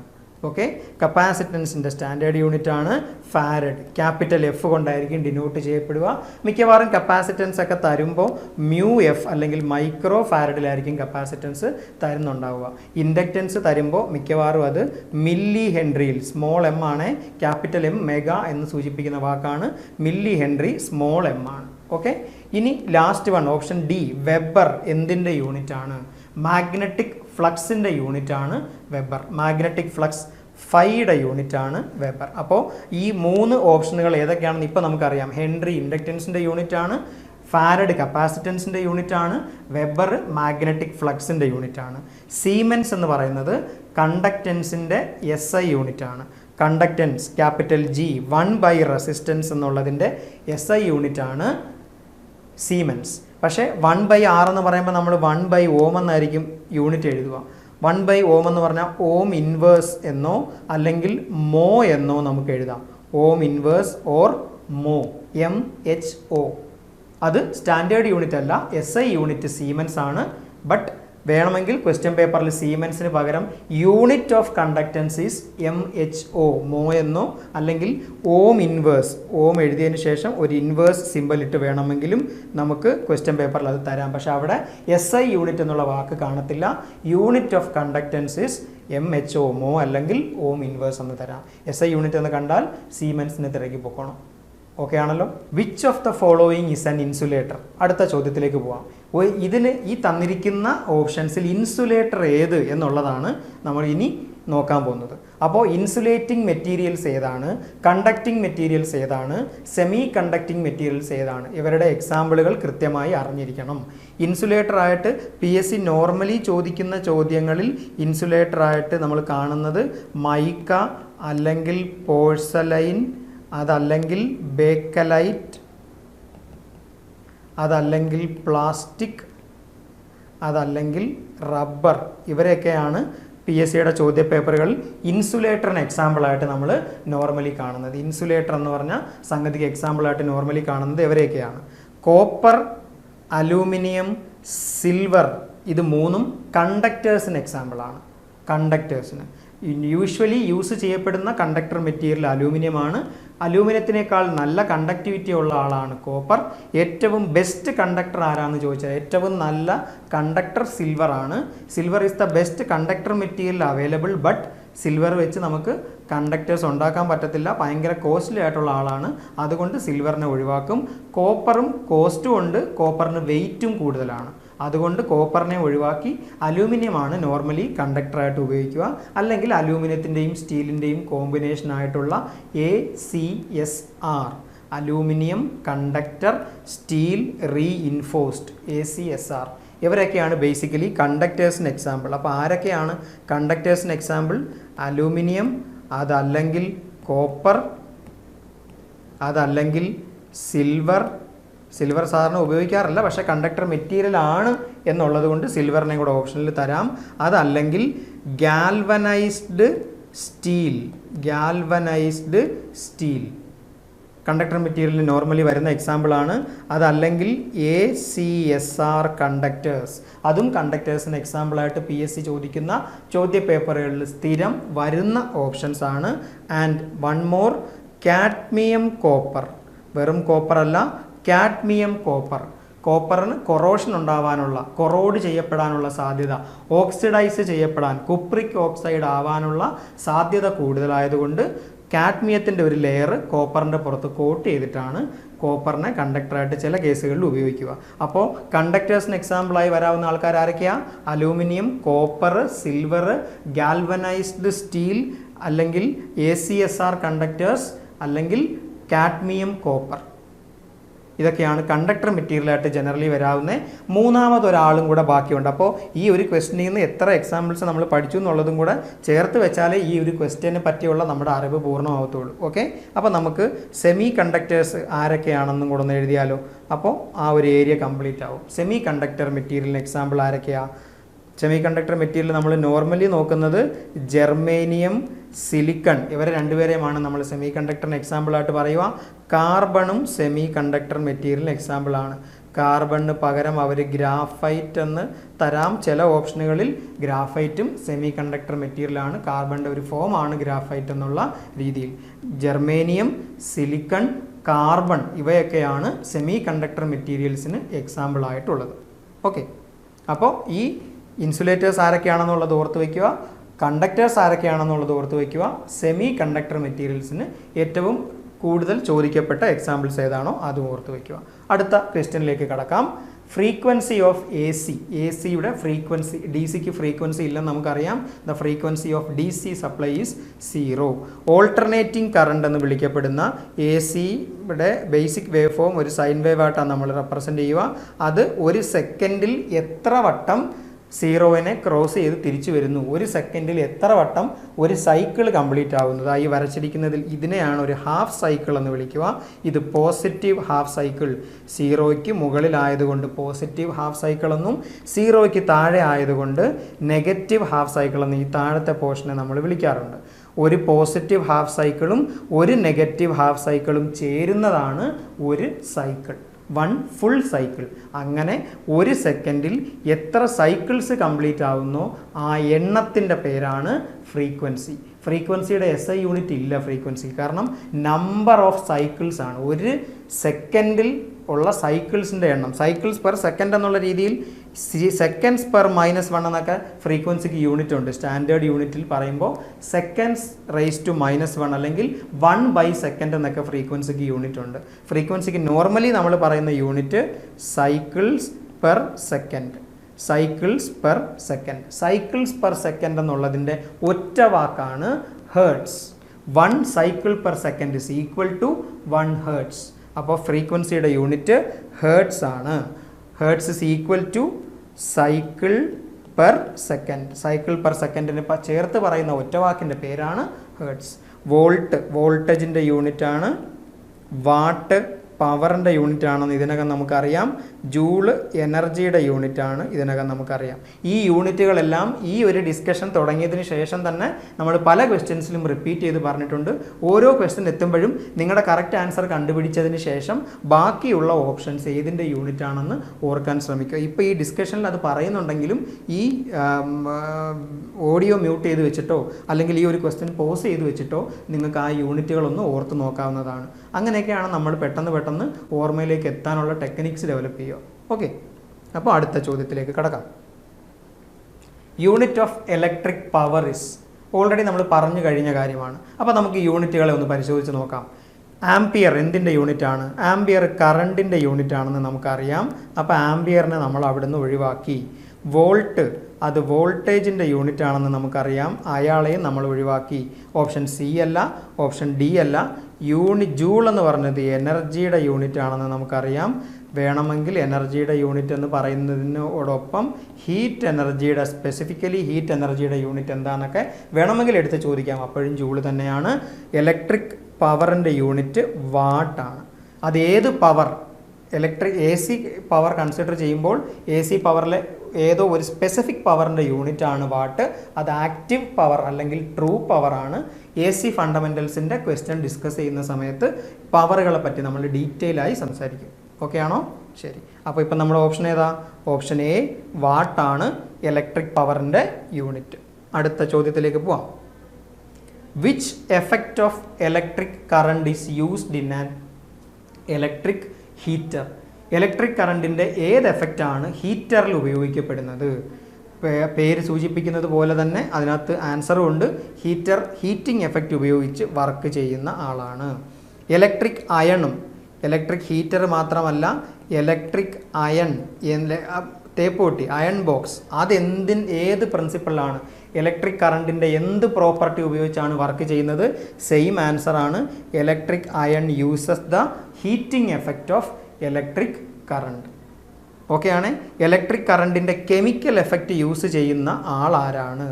ഓക്കെ, കപ്പാസിറ്റൻസിൻ്റെ സ്റ്റാൻഡേർഡ് യൂണിറ്റാണ് ഫാരഡ്. ക്യാപിറ്റൽ F കൊണ്ടായിരിക്കും ഡിനോട്ട് ചെയ്യപ്പെടുക. മിക്കവാറും കപ്പാസിറ്റൻസ് ഒക്കെ തരുമ്പോൾ μF അല്ലെങ്കിൽ മൈക്രോ ഫാരഡിലായിരിക്കും കപ്പാസിറ്റൻസ് തരുന്നുണ്ടാവുക. ഇൻഡക്റ്റൻസ് തരുമ്പോൾ മിക്കവാറും അത് മില്ലി ഹെൻറിയിൽ, സ്മോൾ m ആണ്. ക്യാപിറ്റൽ M മെഗാ എന്ന് സൂചിപ്പിക്കുന്ന വാക്കാണ്. മില്ലി ഹെൻറി സ്മോൾ m ആണ്. ഓക്കെ, ഇനി last one, option D, weber എന്തിൻ്റെ യൂണിറ്റാണ്? മാഗ്നറ്റിക് ഫ്ലക്സിൻ്റെ യൂണിറ്റാണ് വെബർ. മാഗ്നറ്റിക് ഫ്ലക്സ് ഫൈയുടെ യൂണിറ്റാണ് വെബർ. അപ്പോൾ ഈ 3 ഓപ്ഷനുകൾ ഏതൊക്കെയാണെന്ന് ഇപ്പോൾ നമുക്കറിയാം. ഹെൻറി ഇൻഡക്റ്റൻസിൻ്റെ യൂണിറ്റാണ്, ഫാരഡ് കപ്പാസിറ്റൻസിൻ്റെ യൂണിറ്റാണ്, വെബർ മാഗ്നറ്റിക് ഫ്ലക്സിൻ്റെ യൂണിറ്റാണ്. സീമെൻസ് എന്ന് പറയുന്നത് കണ്ടക്റ്റൻസിൻ്റെ SI യൂണിറ്റാണ്. Conductance capital G 1 by resistance എന്നുള്ളതിൻ്റെ SI യൂണിറ്റാണ് സീമെൻസ്. പക്ഷേ 1 by R എന്ന് പറയുമ്പോൾ നമ്മൾ 1 by ഓം എന്നായിരിക്കും യൂണിറ്റ് എഴുതുക. 1 by ഓം എന്ന് പറഞ്ഞാൽ ഓം ഇൻവേഴ്സ് എന്നോ അല്ലെങ്കിൽ മോ എന്നോ നമുക്ക് എഴുതാം. ഓം ഇൻവേഴ്സ് ഓർ മോ, MHO. അത് സ്റ്റാൻഡേർഡ് യൂണിറ്റ് അല്ല, SI യൂണിറ്റ് സീമെൻസ് ആണ്. ബട്ട് വേണമെങ്കിൽ ക്വസ്റ്റ്യൻ പേപ്പറിൽ സീമെൻസിന് പകരം unit of conductance is MHO, മോ എന്നോ അല്ലെങ്കിൽ ഓം ഇൻവേഴ്സ്, ഓം എഴുതിയതിന് ശേഷം ഒരു ഇൻവേഴ്സ് സിമ്പൽ ഇട്ട് വേണമെങ്കിലും നമുക്ക് ക്വസ്റ്റ്യൻ പേപ്പറിൽ അത് തരാം. പക്ഷേ അവിടെ SI യൂണിറ്റ് എന്നുള്ള വാക്ക് കാണത്തില്ല. Unit of conductance is MHO, മോ അല്ലെങ്കിൽ ഓം ഇൻവേഴ്സ് എന്ന് തരാം. SI യൂണിറ്റ് എന്ന് കണ്ടാൽ സീമെൻസിന് തിരക്കി പോക്കണം. ഓക്കെ ആണല്ലോ. Which of the following is an insulator? അടുത്ത ചോദ്യത്തിലേക്ക് പോവാം. ഇതിൽ ഈ തന്നിരിക്കുന്ന ഓപ്ഷൻസിൽ ഇൻസുലേറ്റർ ഏത് എന്നുള്ളതാണ് നമ്മൾ ഇനി നോക്കാൻ പോകുന്നത്. അപ്പോൾ ഇൻസുലേറ്റിംഗ് മെറ്റീരിയൽസ് ഏതാണ്, കണ്ടക്റ്റിംഗ് മെറ്റീരിയൽസ് ഏതാണ്, സെമി കണ്ടക്റ്റിംഗ് മെറ്റീരിയൽസ് ഏതാണ്, ഇവരുടെ എക്സാമ്പിളുകൾ കൃത്യമായി അറിഞ്ഞിരിക്കണം. ഇൻസുലേറ്ററായിട്ട് PSC നോർമലി ചോദിക്കുന്ന ചോദ്യങ്ങളിൽ ഇൻസുലേറ്ററായിട്ട് നമ്മൾ കാണുന്നത് മൈക്ക അല്ലെങ്കിൽ പോഴ്സലൈൻ, അതല്ലെങ്കിൽ ബേക്കലൈറ്റ്, അതല്ലെങ്കിൽ പ്ലാസ്റ്റിക്, അതല്ലെങ്കിൽ റബ്ബർ, ഇവരെയൊക്കെയാണ് PSCയുടെ ചോദ്യപേപ്പറുകളിൽ ഇൻസുലേറ്ററിന് എക്സാമ്പിളായിട്ട് നമ്മൾ നോർമലി കാണുന്നത്. ഇൻസുലേറ്റർ എന്ന് പറഞ്ഞാൽ സംഗതിക്ക് എക്സാമ്പിളായിട്ട് നോർമലി കാണുന്നത് ഇവരെയൊക്കെയാണ്. കോപ്പർ, അലൂമിനിയം, സിൽവർ, ഇത് മൂന്നും കണ്ടക്ടേഴ്സിന് എക്സാമ്പിളാണ്. കണ്ടക്ടേഴ്സിന് യൂഷ്വലി യൂസ് ചെയ്യപ്പെടുന്ന കണ്ടക്ടർ മെറ്റീരിയൽ അലൂമിനിയമാണ്. അലൂമിനിയത്തിനേക്കാൾ നല്ല കണ്ടക്ടിവിറ്റി ഉള്ള ആളാണ് കോപ്പർ. ഏറ്റവും ബെസ്റ്റ് കണ്ടക്ടർ ആരാണെന്ന് ചോദിച്ചാൽ ഏറ്റവും നല്ല കണ്ടക്ടർ സിൽവർ ആണ്. Silver is the best conductor material available. But silver വെച്ച് നമുക്ക് കണ്ടക്ടേഴ്സ് ഉണ്ടാക്കാൻ പറ്റത്തില്ല, ഭയങ്കര കോസ്റ്റ്ലി ആയിട്ടുള്ള ആളാണ്. അതുകൊണ്ട് സിൽവറിനെ ഒഴിവാക്കും. കോപ്പറും കോസ്റ്റും ഉണ്ട്, കോപ്പറിന് വെയിറ്റും കൂടുതലാണ്. അതുകൊണ്ട് കോപ്പറിനെ ഒഴിവാക്കി അലൂമിനിയമാണ് നോർമലി കണ്ടക്ടറായിട്ട് ഉപയോഗിക്കുക. അല്ലെങ്കിൽ അലൂമിനിയത്തിൻ്റെയും സ്റ്റീലിൻ്റെയും കോമ്പിനേഷനായിട്ടുള്ള ACSR, aluminium conductor steel reinforced, ACSR, ഇവരൊക്കെയാണ് ബേസിക്കലി കണ്ടക്ടേഴ്സിന് എക്സാമ്പിൾ. അപ്പോൾ ആരൊക്കെയാണ് കണ്ടക്ടേഴ്സിന് എക്സാമ്പിൾ? അലൂമിനിയം, അതല്ലെങ്കിൽ കോപ്പർ, അതല്ലെങ്കിൽ സിൽവർ. സിൽവർ സാറിന് ഉപയോഗിക്കാറില്ല, പക്ഷേ കണ്ടക്ടർ മെറ്റീരിയൽ ആണ് എന്നുള്ളത് കൊണ്ട് സിൽവറിനെ കൂടെ ഓപ്ഷനിൽ തരാം. അതല്ലെങ്കിൽ galvanised steel, galvanised steel conductor മെറ്റീരിയലിന് നോർമലി വരുന്ന എക്സാമ്പിളാണ്. അതല്ലെങ്കിൽ ACSR കണ്ടക്ടേഴ്സ്, അതും കണ്ടക്ടേഴ്സിന് എക്സാമ്പിളായിട്ട് PSC ചോദിക്കുന്ന ചോദ്യപേപ്പറുകളിൽ സ്ഥിരം വരുന്ന ഓപ്ഷൻസ് ആണ്. And one more, cadmium copper, വെറും കോപ്പർ അല്ല, കാഡ്മിയം കോപ്പർ. കോപ്പറിന് കൊറോഷൻ ഉണ്ടാവാനുള്ള, കൊറോഡ് ചെയ്യപ്പെടാനുള്ള സാധ്യത, ഓക്സിഡൈസ് ചെയ്യപ്പെടാൻ, കുപ്രിക് ഓക്സൈഡ് ആവാനുള്ള സാധ്യത കൂടുതലായതുകൊണ്ട് കാഡ്മിയത്തിൻ്റെ ഒരു ലെയർ കോപ്പറിൻ്റെ പുറത്ത് കോട്ട് ചെയ്തിട്ടാണ് കോപ്പറിനെ കണ്ടക്ടറായിട്ട് ചില കേസുകളിൽ ഉപയോഗിക്കുക. അപ്പോൾ കണ്ടക്ടേഴ്സിന് എക്സാമ്പിളായി വരാവുന്ന ആൾക്കാർ ആരൊക്കെയാണ്? Aluminium, copper, silver, galvanised steel, അല്ലെങ്കിൽ ACSR കണ്ടക്ടേഴ്സ്, അല്ലെങ്കിൽ കാഡ്മിയം കോപ്പർ. ഇതൊക്കെയാണ് കണ്ടക്ടർ മെറ്റീരിയലായിട്ട് ജനറലി വരാവുന്ന. മൂന്നാമതൊരാളും കൂടെ ബാക്കിയുണ്ട്. അപ്പോൾ ഈ ഒരു ക്വസ്റ്റ്യനിൽ നിന്ന് എത്ര എക്സാമ്പിൾസ് നമ്മൾ പഠിച്ചു എന്നുള്ളതും കൂടെ ചേർത്ത് വെച്ചാലേ ഈ ഒരു ക്വസ്റ്റ്യനെ പറ്റിയുള്ള നമ്മുടെ അറിവ് പൂർണ്ണമാവത്തുള്ളൂ. ഓക്കെ, അപ്പോൾ നമുക്ക് സെമി കണ്ടക്ടേഴ്സ് ആരൊക്കെയാണെന്നും കൂടെ ഒന്ന് എഴുതിയാലോ. അപ്പോൾ ആ ഒരു ഏരിയ കംപ്ലീറ്റ് ആവും. സെമി കണ്ടക്ടർ മെറ്റീരിയലിന് എക്സാമ്പിൾ ആരൊക്കെയാണ്? സെമി കണ്ടക്ടർ മെറ്റീരിയൽ നമ്മൾ നോർമലി നോക്കുന്നത് ജെർമേനിയം, സിലിക്കൺ, ഇവരെ രണ്ടുപേരെയുമാണ് നമ്മൾ സെമി കണ്ടക്ടറിന് എക്സാമ്പിളായിട്ട് പറയുക. കാർബണും സെമി കണ്ടക്ടർ മെറ്റീരിയലിന് എക്സാമ്പിളാണ്. കാർബണിന് പകരം അവർ ഗ്രാഫൈറ്റ് എന്ന് തരാം. ചില ഓപ്ഷനുകളിൽ ഗ്രാഫൈറ്റും സെമി കണ്ടക്ടർ മെറ്റീരിയലാണ്, കാർബണിൻ്റെ ഒരു ഫോമാണ് ഗ്രാഫൈറ്റ് എന്നുള്ള രീതിയിൽ. ജെർമേനിയം, സിലിക്കൺ, കാർബൺ ഇവയൊക്കെയാണ് സെമി കണ്ടക്ടർ മെറ്റീരിയൽസിന് എക്സാമ്പിളായിട്ടുള്ളത്. ഓക്കെ, അപ്പോൾ ഈ ഇൻസുലേറ്റേഴ്സ് ആരൊക്കെയാണെന്നുള്ളത് ഓർത്ത് വയ്ക്കുക, കണ്ടക്ടേഴ്സ് ആരൊക്കെയാണെന്നുള്ളത് ഓർത്ത് വയ്ക്കുക. സെമി കണ്ടക്ടർ മെറ്റീരിയൽസിന് ഏറ്റവും കൂടുതൽ ചോദിക്കപ്പെട്ട എക്സാമ്പിൾസ് ഏതാണോ അത് ഓർത്ത് വയ്ക്കുക. അടുത്ത ക്വസ്റ്റ്യനിലേക്ക് കടക്കാം. ഫ്രീക്വൻസി ഓഫ് AC-യുടെ ഫ്രീക്വൻസി, DC-ക്ക് ഫ്രീക്വൻസി ഇല്ലെന്ന് നമുക്കറിയാം. The frequency of DC supply is 0. Alternating current എന്ന് വിളിക്കപ്പെടുന്ന AC-യുടെ ബേസിക് വേവ് ഫോം ഒരു സൈൻ വേവ് ആയിട്ടാണ് നമ്മൾ റെപ്രസെൻ്റ് ചെയ്യുക. അത് ഒരു സെക്കൻഡിൽ എത്ര വട്ടം 0-നെ ക്രോസ് ചെയ്ത് തിരിച്ചു വരുന്നു, ഒരു സെക്കൻഡിൽ എത്ര വട്ടം ഒരു സൈക്കിൾ കംപ്ലീറ്റ് ആവുന്നത്. ഈ വരച്ചിരിക്കുന്നതിൽ ഇതിനെയാണ് ഒരു ഹാഫ് സൈക്കിൾ എന്ന് വിളിക്കുക. ഇത് പോസിറ്റീവ് ഹാഫ് സൈക്കിൾ, 0-ക്ക് മുകളിലായതുകൊണ്ട് പോസിറ്റീവ് ഹാഫ് സൈക്കിൾ എന്നും 0-ക്ക് താഴെ ആയതുകൊണ്ട് നെഗറ്റീവ് ഹാഫ് സൈക്കിൾ എന്നും ഈ താഴത്തെ പോർഷനെ നമ്മൾ വിളിക്കാറുണ്ട്. ഒരു പോസിറ്റീവ് ഹാഫ് സൈക്കിളും ഒരു നെഗറ്റീവ് ഹാഫ് സൈക്കിളും ചേരുന്നതാണ് ഒരു സൈക്കിൾ, വൺ ഫുൾ സൈക്കിൾ. അങ്ങനെ ഒരു സെക്കൻഡിൽ എത്ര സൈക്കിൾസ് കംപ്ലീറ്റ് ആവുന്നോ ആ എണ്ണത്തിൻ്റെ പേരാണ് ഫ്രീക്വൻസി. ഫ്രീക്വൻസിയുടെ SI യൂണിറ്റ് ഇല്ല ഫ്രീക്വൻസി, കാരണം നമ്പർ ഓഫ് സൈക്കിൾസ് ആണ്. ഒരു സെക്കൻഡിൽ ഉള്ള സൈക്കിൾസിൻ്റെ എണ്ണം, സൈക്കിൾസ് പെർ സെക്കൻഡ് എന്നുള്ള രീതിയിൽ സെക്കൻഡ്സ് പെർ -1 എന്നൊക്കെ ഫ്രീക്വൻസിക്ക് യൂണിറ്റ് ഉണ്ട്. സ്റ്റാൻഡേർഡ് യൂണിറ്റിൽ പറയുമ്പോൾ സെക്കൻഡ്സ് റേസ് ടു -1 അല്ലെങ്കിൽ 1/സെക്കൻഡ് എന്നൊക്കെ ഫ്രീക്വൻസിക്ക് യൂണിറ്റ് ഉണ്ട്. ഫ്രീക്വൻസിക്ക് നോർമലി നമ്മൾ പറയുന്ന unit cycles per second, cycles per second. Cycles per second എന്നുള്ളതിൻ്റെ ഒറ്റ വാക്കാണ് hertz. 1 cycle per second is equal to 1 hertz. അപ്പോൾ ഫ്രീക്വൻസിയുടെ യൂണിറ്റ് ഹേർട്സ് ആണ്. Hertz is equal to cycle per second. Cycle per സെക്കൻഡിന് ചേർത്ത് പറയുന്ന ഒറ്റ വാക്കിൻ്റെ പേരാണ് ഹേർട്സ്. വോൾട്ട് വോൾട്ടേജിൻ്റെ യൂണിറ്റ് ആണ്. വാട്ട് പവറിൻ്റെ യൂണിറ്റ് ആണെന്ന് ഇതിനകം നമുക്കറിയാം. ജൂള് എനർജിയുടെ യൂണിറ്റ് ആണ് ഇതിനകം നമുക്കറിയാം. ഈ യൂണിറ്റുകളെല്ലാം ഈ ഒരു ഡിസ്കഷൻ തുടങ്ങിയതിന് ശേഷം തന്നെ നമ്മൾ പല ക്വസ്റ്റ്യൻസിലും റിപ്പീറ്റ് ചെയ്ത് പറഞ്ഞിട്ടുണ്ട്. ഓരോ ക്വസ്റ്റ്യൻ എത്തുമ്പോഴും നിങ്ങളുടെ കറക്റ്റ് ആൻസർ കണ്ടുപിടിച്ചതിന് ശേഷം ബാക്കിയുള്ള ഓപ്ഷൻസ് ഏതിൻ്റെ യൂണിറ്റ് ആണെന്ന് ഓർക്കാൻ ശ്രമിക്കുക. ഇപ്പോൾ ഈ ഡിസ്കഷനിൽ അത് പറയുന്നുണ്ടെങ്കിലും ഈ ഓഡിയോ മ്യൂട്ട് ചെയ്ത് വെച്ചിട്ടോ അല്ലെങ്കിൽ ഈ ഒരു ക്വസ്റ്റ്യൻ പോസ് ചെയ്ത് വെച്ചിട്ടോ നിങ്ങൾക്ക് ആ യൂണിറ്റുകളൊന്ന് ഓർത്ത് നോക്കാവുന്നതാണ്. അങ്ങനെയൊക്കെയാണ് നമ്മൾ പെട്ടെന്ന് ഓർമ്മയിലേക്ക് എത്താനുള്ള ടെക്നിക്സ് ഡെവലപ്പ് ചെയ്യുക. ഓക്കെ, അപ്പോൾ അടുത്ത ചോദ്യത്തിലേക്ക് കടക്കാം. Unit of electric power is, already നമ്മൾ പറഞ്ഞു കഴിഞ്ഞ കാര്യമാണ്. അപ്പോൾ നമുക്ക് യൂണിറ്റുകളെ ഒന്ന് പരിശോധിച്ച് നോക്കാം. ആംപിയർ എന്തിൻ്റെ യൂണിറ്റ് ആണ്? ആംപിയർ കറണ്ടിൻ്റെ യൂണിറ്റ് ആണെന്ന് നമുക്കറിയാം. അപ്പോൾ ആംപിയറിനെ നമ്മൾ അവിടെ നിന്ന് ഒഴിവാക്കി. വോൾട്ട് അത് വോൾട്ടേജിൻ്റെ യൂണിറ്റ് ആണെന്ന് നമുക്കറിയാം. അയാളെയും നമ്മൾ ഒഴിവാക്കി. ഓപ്ഷൻ സി അല്ല, ഓപ്ഷൻ ഡി അല്ല. ജൂൾ എന്ന് പറഞ്ഞത് എനർജിയുടെ യൂണിറ്റ് ആണെന്ന് നമുക്കറിയാം. വേണമെങ്കിൽ എനർജിയുടെ യൂണിറ്റ് എന്ന് പറയുന്നതിനോടൊപ്പം ഹീറ്റ് എനർജിയുടെ, സ്പെസിഫിക്കലി ഹീറ്റ് എനർജിയുടെ യൂണിറ്റ് എന്താണെന്നൊക്കെ വേണമെങ്കിൽ എടുത്ത് ചോദിക്കാം. അപ്പോഴും ജൂൾ തന്നെയാണ്. ഇലക്ട്രിക് പവറിൻ്റെ യൂണിറ്റ് വാട്ടാണ്. അത് ഏത് power, electric AC power consider ചെയ്യുമ്പോൾ AC പവറിലെ ഏതോ ഒരു സ്പെസിഫിക് പവറിൻ്റെ യൂണിറ്റ് ആണ് വാട്ട്. അത് ആക്റ്റീവ് പവർ അല്ലെങ്കിൽ ട്രൂ പവറാണ്. AC ഫണ്ടമെൻ്റൽസിൻ്റെ ക്വസ്റ്റ്യൻ ഡിസ്കസ് ചെയ്യുന്ന സമയത്ത് പവറുകളെ പറ്റി നമ്മൾ ഡീറ്റെയിൽ ആയി സംസാരിക്കും. ഓക്കെ ആണോ? ശരി. അപ്പോൾ ഇപ്പം നമ്മുടെ ഓപ്ഷൻ ഏതാ? ഓപ്ഷൻ എ വാട്ടാണ് ഇലക്ട്രിക് പവറിൻ്റെ യൂണിറ്റ്. അടുത്ത ചോദ്യത്തിലേക്ക് പോവാം. Which effect of electric current is used in an electric heater? Electric കറണ്ടിൻ്റെ ഏത് എഫക്റ്റാണ് ഹീറ്ററിൽ ഉപയോഗിക്കപ്പെടുന്നത്? പേര് സൂചിപ്പിക്കുന്നത് പോലെ തന്നെ അതിനകത്ത് ആൻസറും ഉണ്ട്. ഹീറ്റർ ഹീറ്റിംഗ് എഫക്റ്റ് ഉപയോഗിച്ച് വർക്ക് ചെയ്യുന്ന ആളാണ്. ഇലക്ട്രിക് അയണും, ഇലക്ട്രിക് ഹീറ്റർ മാത്രമല്ല ഇലക്ട്രിക് അയൺ, തേപ്പോട്ടി അയൺ ബോക്സ്, ഏത് പ്രിൻസിപ്പിളാണ്, ഇലക്ട്രിക് കറണ്ടിൻ്റെ എന്ത് പ്രോപ്പർട്ടി ഉപയോഗിച്ചാണ് വർക്ക് ചെയ്യുന്നത്? സെയിം ആൻസർ ആണ്. Electric iron uses the heating effect of electric current. Okay ആണ്. ഇലക്ട്രിക് കറണ്ടിൻ്റെ കെമിക്കൽ എഫക്റ്റ് യൂസ് ചെയ്യുന്ന ആളാരാണ്?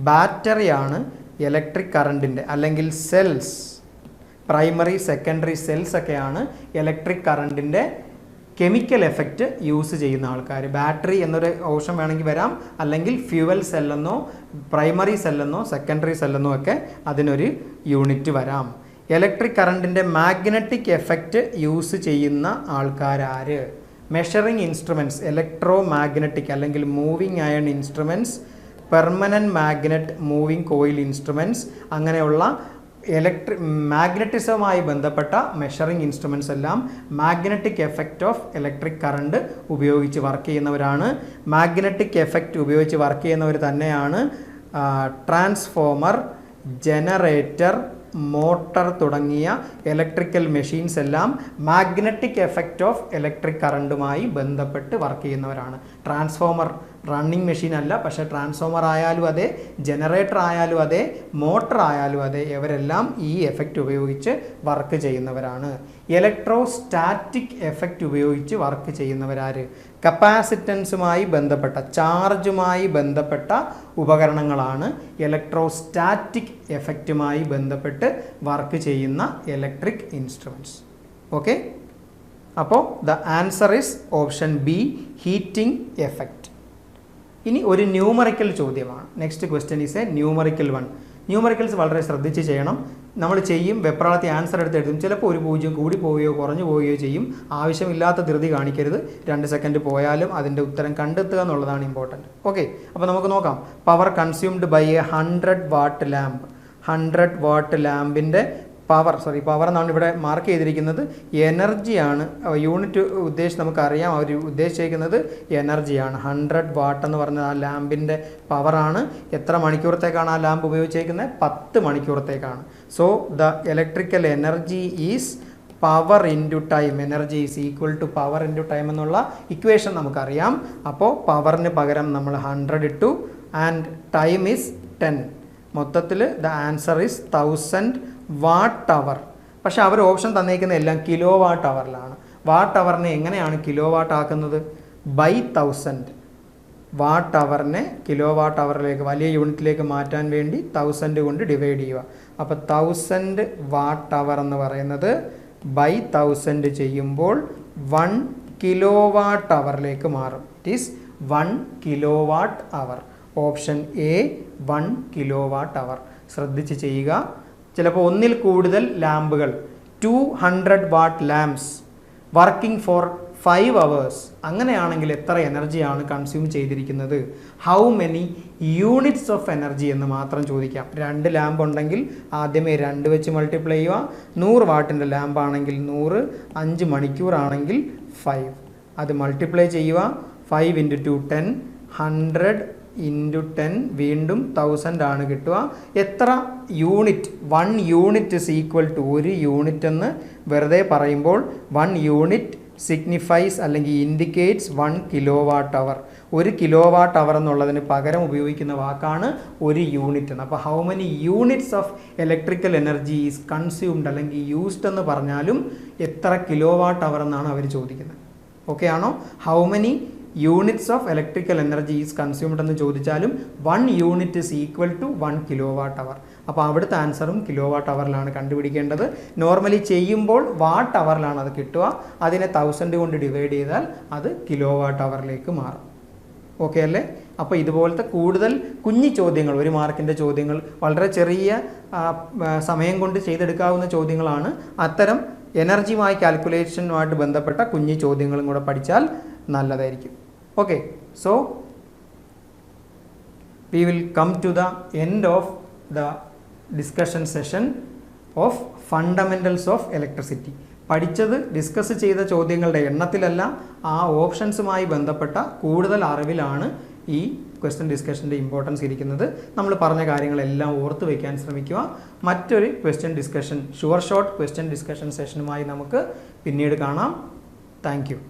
ബാറ്ററിയാണ് ഇലക്ട്രിക് കറണ്ടിൻ്റെ, അല്ലെങ്കിൽ സെൽസ്, പ്രൈമറി സെക്കൻഡറി സെൽസ് ഒക്കെയാണ് ഇലക്ട്രിക് കറണ്ടിൻ്റെ കെമിക്കൽ എഫക്റ്റ് യൂസ് ചെയ്യുന്ന ആൾക്കാർ. ബാറ്ററി എന്നൊരു ഓപ്ഷൻ വേണമെങ്കിൽ വരാം, അല്ലെങ്കിൽ ഫ്യൂവൽ സെല്ലെന്നോ പ്രൈമറി സെല്ലെന്നോ സെക്കൻഡറി സെല്ലെന്നോ ഒക്കെ അതിനൊരു യൂണിറ്റ് വരാം. ഇലക്ട്രിക് കറണ്ടിൻ്റെ മാഗ്നറ്റിക് എഫക്റ്റ് യൂസ് ചെയ്യുന്ന ആൾക്കാരാര്? മെഷറിംഗ് ഇൻസ്ട്രുമെൻറ്റ്സ്, ഇലക്ട്രോ മാഗ്നറ്റിക് അല്ലെങ്കിൽ moving iron instruments, permanent magnet moving coil instruments, അങ്ങനെയുള്ള മാഗ്നറ്റിസവുമായി ബന്ധപ്പെട്ട മെഷറിംഗ് ഇൻസ്ട്രുമെൻറ്റ്സ് എല്ലാം magnetic effect of electric current ഉപയോഗിച്ച് വർക്ക് ചെയ്യുന്നവരാണ്. മാഗ്നറ്റിക് എഫക്റ്റ് ഉപയോഗിച്ച് വർക്ക് ചെയ്യുന്നവർ തന്നെയാണ് ട്രാൻസ്ഫോമർ, ജനറേറ്റർ, മോട്ടർ തുടങ്ങിയ ഇലക്ട്രിക്കൽ മെഷീൻസ് എല്ലാം മാഗ്നറ്റിക് എഫക്റ്റ് ഓഫ് ഇലക്ട്രിക് കറണ്ടുമായി ബന്ധപ്പെട്ട് വർക്ക് ചെയ്യുന്നവരാണ്. ട്രാൻസ്ഫോമർ റണ്ണിങ് മെഷീൻ അല്ല, പക്ഷേ ട്രാൻസ്ഫോമർ ആയാലും അതെ, ജനറേറ്റർ ആയാലും അതെ, മോട്ടർ ആയാലും അതെ, ഇവരെല്ലാം ഈ എഫക്റ്റ് ഉപയോഗിച്ച് വർക്ക് ചെയ്യുന്നവരാണ്. ഇലക്ട്രോസ്റ്റാറ്റിക് എഫക്റ്റ് ഉപയോഗിച്ച് വർക്ക് ചെയ്യുന്നവരാര്? കപ്പാസിറ്റൻസുമായി ബന്ധപ്പെട്ട, ചാർജുമായി ബന്ധപ്പെട്ട ഉപകരണങ്ങളാണ് ഇലക്ട്രോസ്റ്റാറ്റിക് എഫക്റ്റുമായി ബന്ധപ്പെട്ട് വർക്ക് ചെയ്യുന്ന ഇലക്ട്രിക് ഇൻസ്ട്രുമെൻറ്റ്സ്. ഓക്കെ, അപ്പോൾ the answer is option B, heating effect. ഇനി ഒരു ന്യൂമറിക്കൽ ചോദ്യമാണ്. Next question is A numerical one. Numericals വളരെ ശ്രദ്ധിച്ച് ചെയ്യണം. നമ്മൾ ചെയ്യും, വെപ്രാളത്തി ആൻസർ എടുത്ത് എഴുതും. ചിലപ്പോൾ ഒരു 0 കൂടി പോവുകയോ കുറഞ്ഞു പോവുകയോ ചെയ്യും. ആവശ്യമില്ലാത്ത ധൃതി കാണിക്കരുത്. 2 സെക്കൻഡ് പോയാലും അതിൻ്റെ ഉത്തരം കണ്ടെത്തുക എന്നുള്ളതാണ് ഇമ്പോർട്ടൻറ്റ്. ഓക്കെ, അപ്പോൾ നമുക്ക് നോക്കാം. Power consumed by a 100 watt lamp. 100 watt ലാമ്പിൻ്റെ പവർ എന്നാണ് ഇവിടെ മാർക്ക് ചെയ്തിരിക്കുന്നത്, എനർജിയാണ്. യൂണിറ്റ് നമുക്കറിയാം, അവർ ഉദ്ദേശിച്ചിരിക്കുന്നത് എനർജിയാണ്. 100 വാട്ട് എന്ന് പറഞ്ഞ ആ ലാമ്പിൻ്റെ പവറാണ്. എത്ര മണിക്കൂറത്തേക്കാണ് ആ ലാമ്പ് ഉപയോഗിച്ചിരിക്കുന്നത്? 10 മണിക്കൂറത്തേക്കാണ്. So the electrical energy is power into time. Energy is equal to power into time എന്നുള്ള ഇക്വേഷൻ നമുക്കറിയാം. അപ്പോൾ പവറിന് പകരം നമ്മൾ 100 ഇട്ടു ആൻഡ് ടൈം ഈസ് 10. മൊത്തത്തിൽ ദ ആൻസർ ഈസ് 1000 വാട്ട് അവർ. പക്ഷെ അവർ ഓപ്ഷൻ തന്നേക്കുന്ന എല്ലാം കിലോ വാട്ട് അവറിലാണ്. വാട്ട് അവറിനെ എങ്ങനെയാണ് കിലോ വാട്ട് ആക്കുന്നത്? ബൈ 1000. വാട്ട് അവറിനെ കിലോ വാട്ട് അവറിലേക്ക് വലിയ യൂണിറ്റിലേക്ക് മാറ്റാൻ വേണ്ടി 1000 കൊണ്ട് ഡിവൈഡ് ചെയ്യുക. അപ്പോൾ 1000 വാട്ട് അവർ എന്ന് പറയുന്നത് ബൈ 1000 ചെയ്യുമ്പോൾ 1 കിലോ വാട്ട് അവറിലേക്ക് മാറും. It is 1 kilo watt hour. Option A 1 kilo watt hour. ശ്രദ്ധിച്ച് ചെയ്യുക. ചിലപ്പോൾ ഒന്നിൽ കൂടുതൽ ലാമ്പുകൾ 200 watt lamps working for 5 hours അങ്ങനെയാണെങ്കിൽ എത്ര എനർജിയാണ് കൺസ്യൂം ചെയ്തിരിക്കുന്നത്? How many units of energy എന്ന് മാത്രം ചോദിക്കാം. 2 ലാമ്പ് ഉണ്ടെങ്കിൽ ആദ്യമേ 2 വെച്ച് മൾട്ടിപ്ലൈ ചെയ്യുക. 100 വാട്ടിൻ്റെ ലാമ്പാണെങ്കിൽ 100, 5 മണിക്കൂറാണെങ്കിൽ 5. അത് മൾട്ടിപ്ലൈ ചെയ്യുക. 5 × 2 10, 100 × 10 വീണ്ടും 1000 ആണ് കിട്ടുക. എത്ര unit? 1 unit is equal to 1 unit എന്ന് വെറുതെ പറയുമ്പോൾ 1 യൂണിറ്റ് സിഗ്നിഫൈസ് അല്ലെങ്കിൽ indicates 1 kilo watt hour. 1 kilo watt hour എന്നുള്ളതിന് പകരം ഉപയോഗിക്കുന്ന വാക്കാണ് 1 യൂണിറ്റ് എന്ന്. അപ്പോൾ how many units of electrical energy is consumed അല്ലെങ്കിൽ യൂസ്ഡ് എന്ന് പറഞ്ഞാലും എത്ര കിലോ വാട്ട് അവർ എന്നാണ് അവർ ചോദിക്കുന്നത്. ഓക്കെ ആണോ? How many units of electrical energy is consumed എന്ന് ചോദിച്ചാലും 1 unit is equal to 1 kilo watt hour. അപ്പോൾ അവിടുത്തെ ആൻസറും കിലോ വാട്ട് അവറിലാണ് കണ്ടുപിടിക്കേണ്ടത്. നോർമലി ചെയ്യുമ്പോൾ വാട്ട് അവറിലാണ് അത് കിട്ടുക. അതിനെ 1000 കൊണ്ട് ഡിവൈഡ് ചെയ്താൽ അത് കിലോ വാട്ട് അവറിലേക്ക് മാറും. ഓക്കെ അല്ലേ? അപ്പോൾ ഇതുപോലത്തെ കൂടുതൽ കുഞ്ഞു ചോദ്യങ്ങൾ, 1 മാർക്കിൻ്റെ ചോദ്യങ്ങൾ, വളരെ ചെറിയ സമയം കൊണ്ട് ചെയ്തെടുക്കാവുന്ന ചോദ്യങ്ങളാണ്. അത്തരം എനർജിയുമായി കാൽക്കുലേഷനുമായിട്ട് ബന്ധപ്പെട്ട കുഞ്ഞു ചോദ്യങ്ങളും കൂടെ പഠിച്ചാൽ നല്ലതായിരിക്കും. Okay, so we will come to the end of the discussion session of fundamentals of electricity. പഠിച്ചത് ഡിസ്കസ് ചെയ്ത ചോദ്യങ്ങളുടെ എണ്ണത്തിലല്ല, ആ ഓപ്ഷൻസുമായി ബന്ധപ്പെട്ട കൂടുതൽ അറിവിലാണ് ഈ ക്വസ്റ്റ്യൻ ഡിസ്കഷൻ്റെ ഇമ്പോർട്ടൻസ് ഇരിക്കുന്നത്. നമ്മൾ പറഞ്ഞ കാര്യങ്ങളെല്ലാം ഓർത്ത് വയ്ക്കാൻ ശ്രമിക്കുക. മറ്റൊരു question discussion, sure short question discussion സെഷനുമായി നമുക്ക് പിന്നീട് കാണാം. Thank U.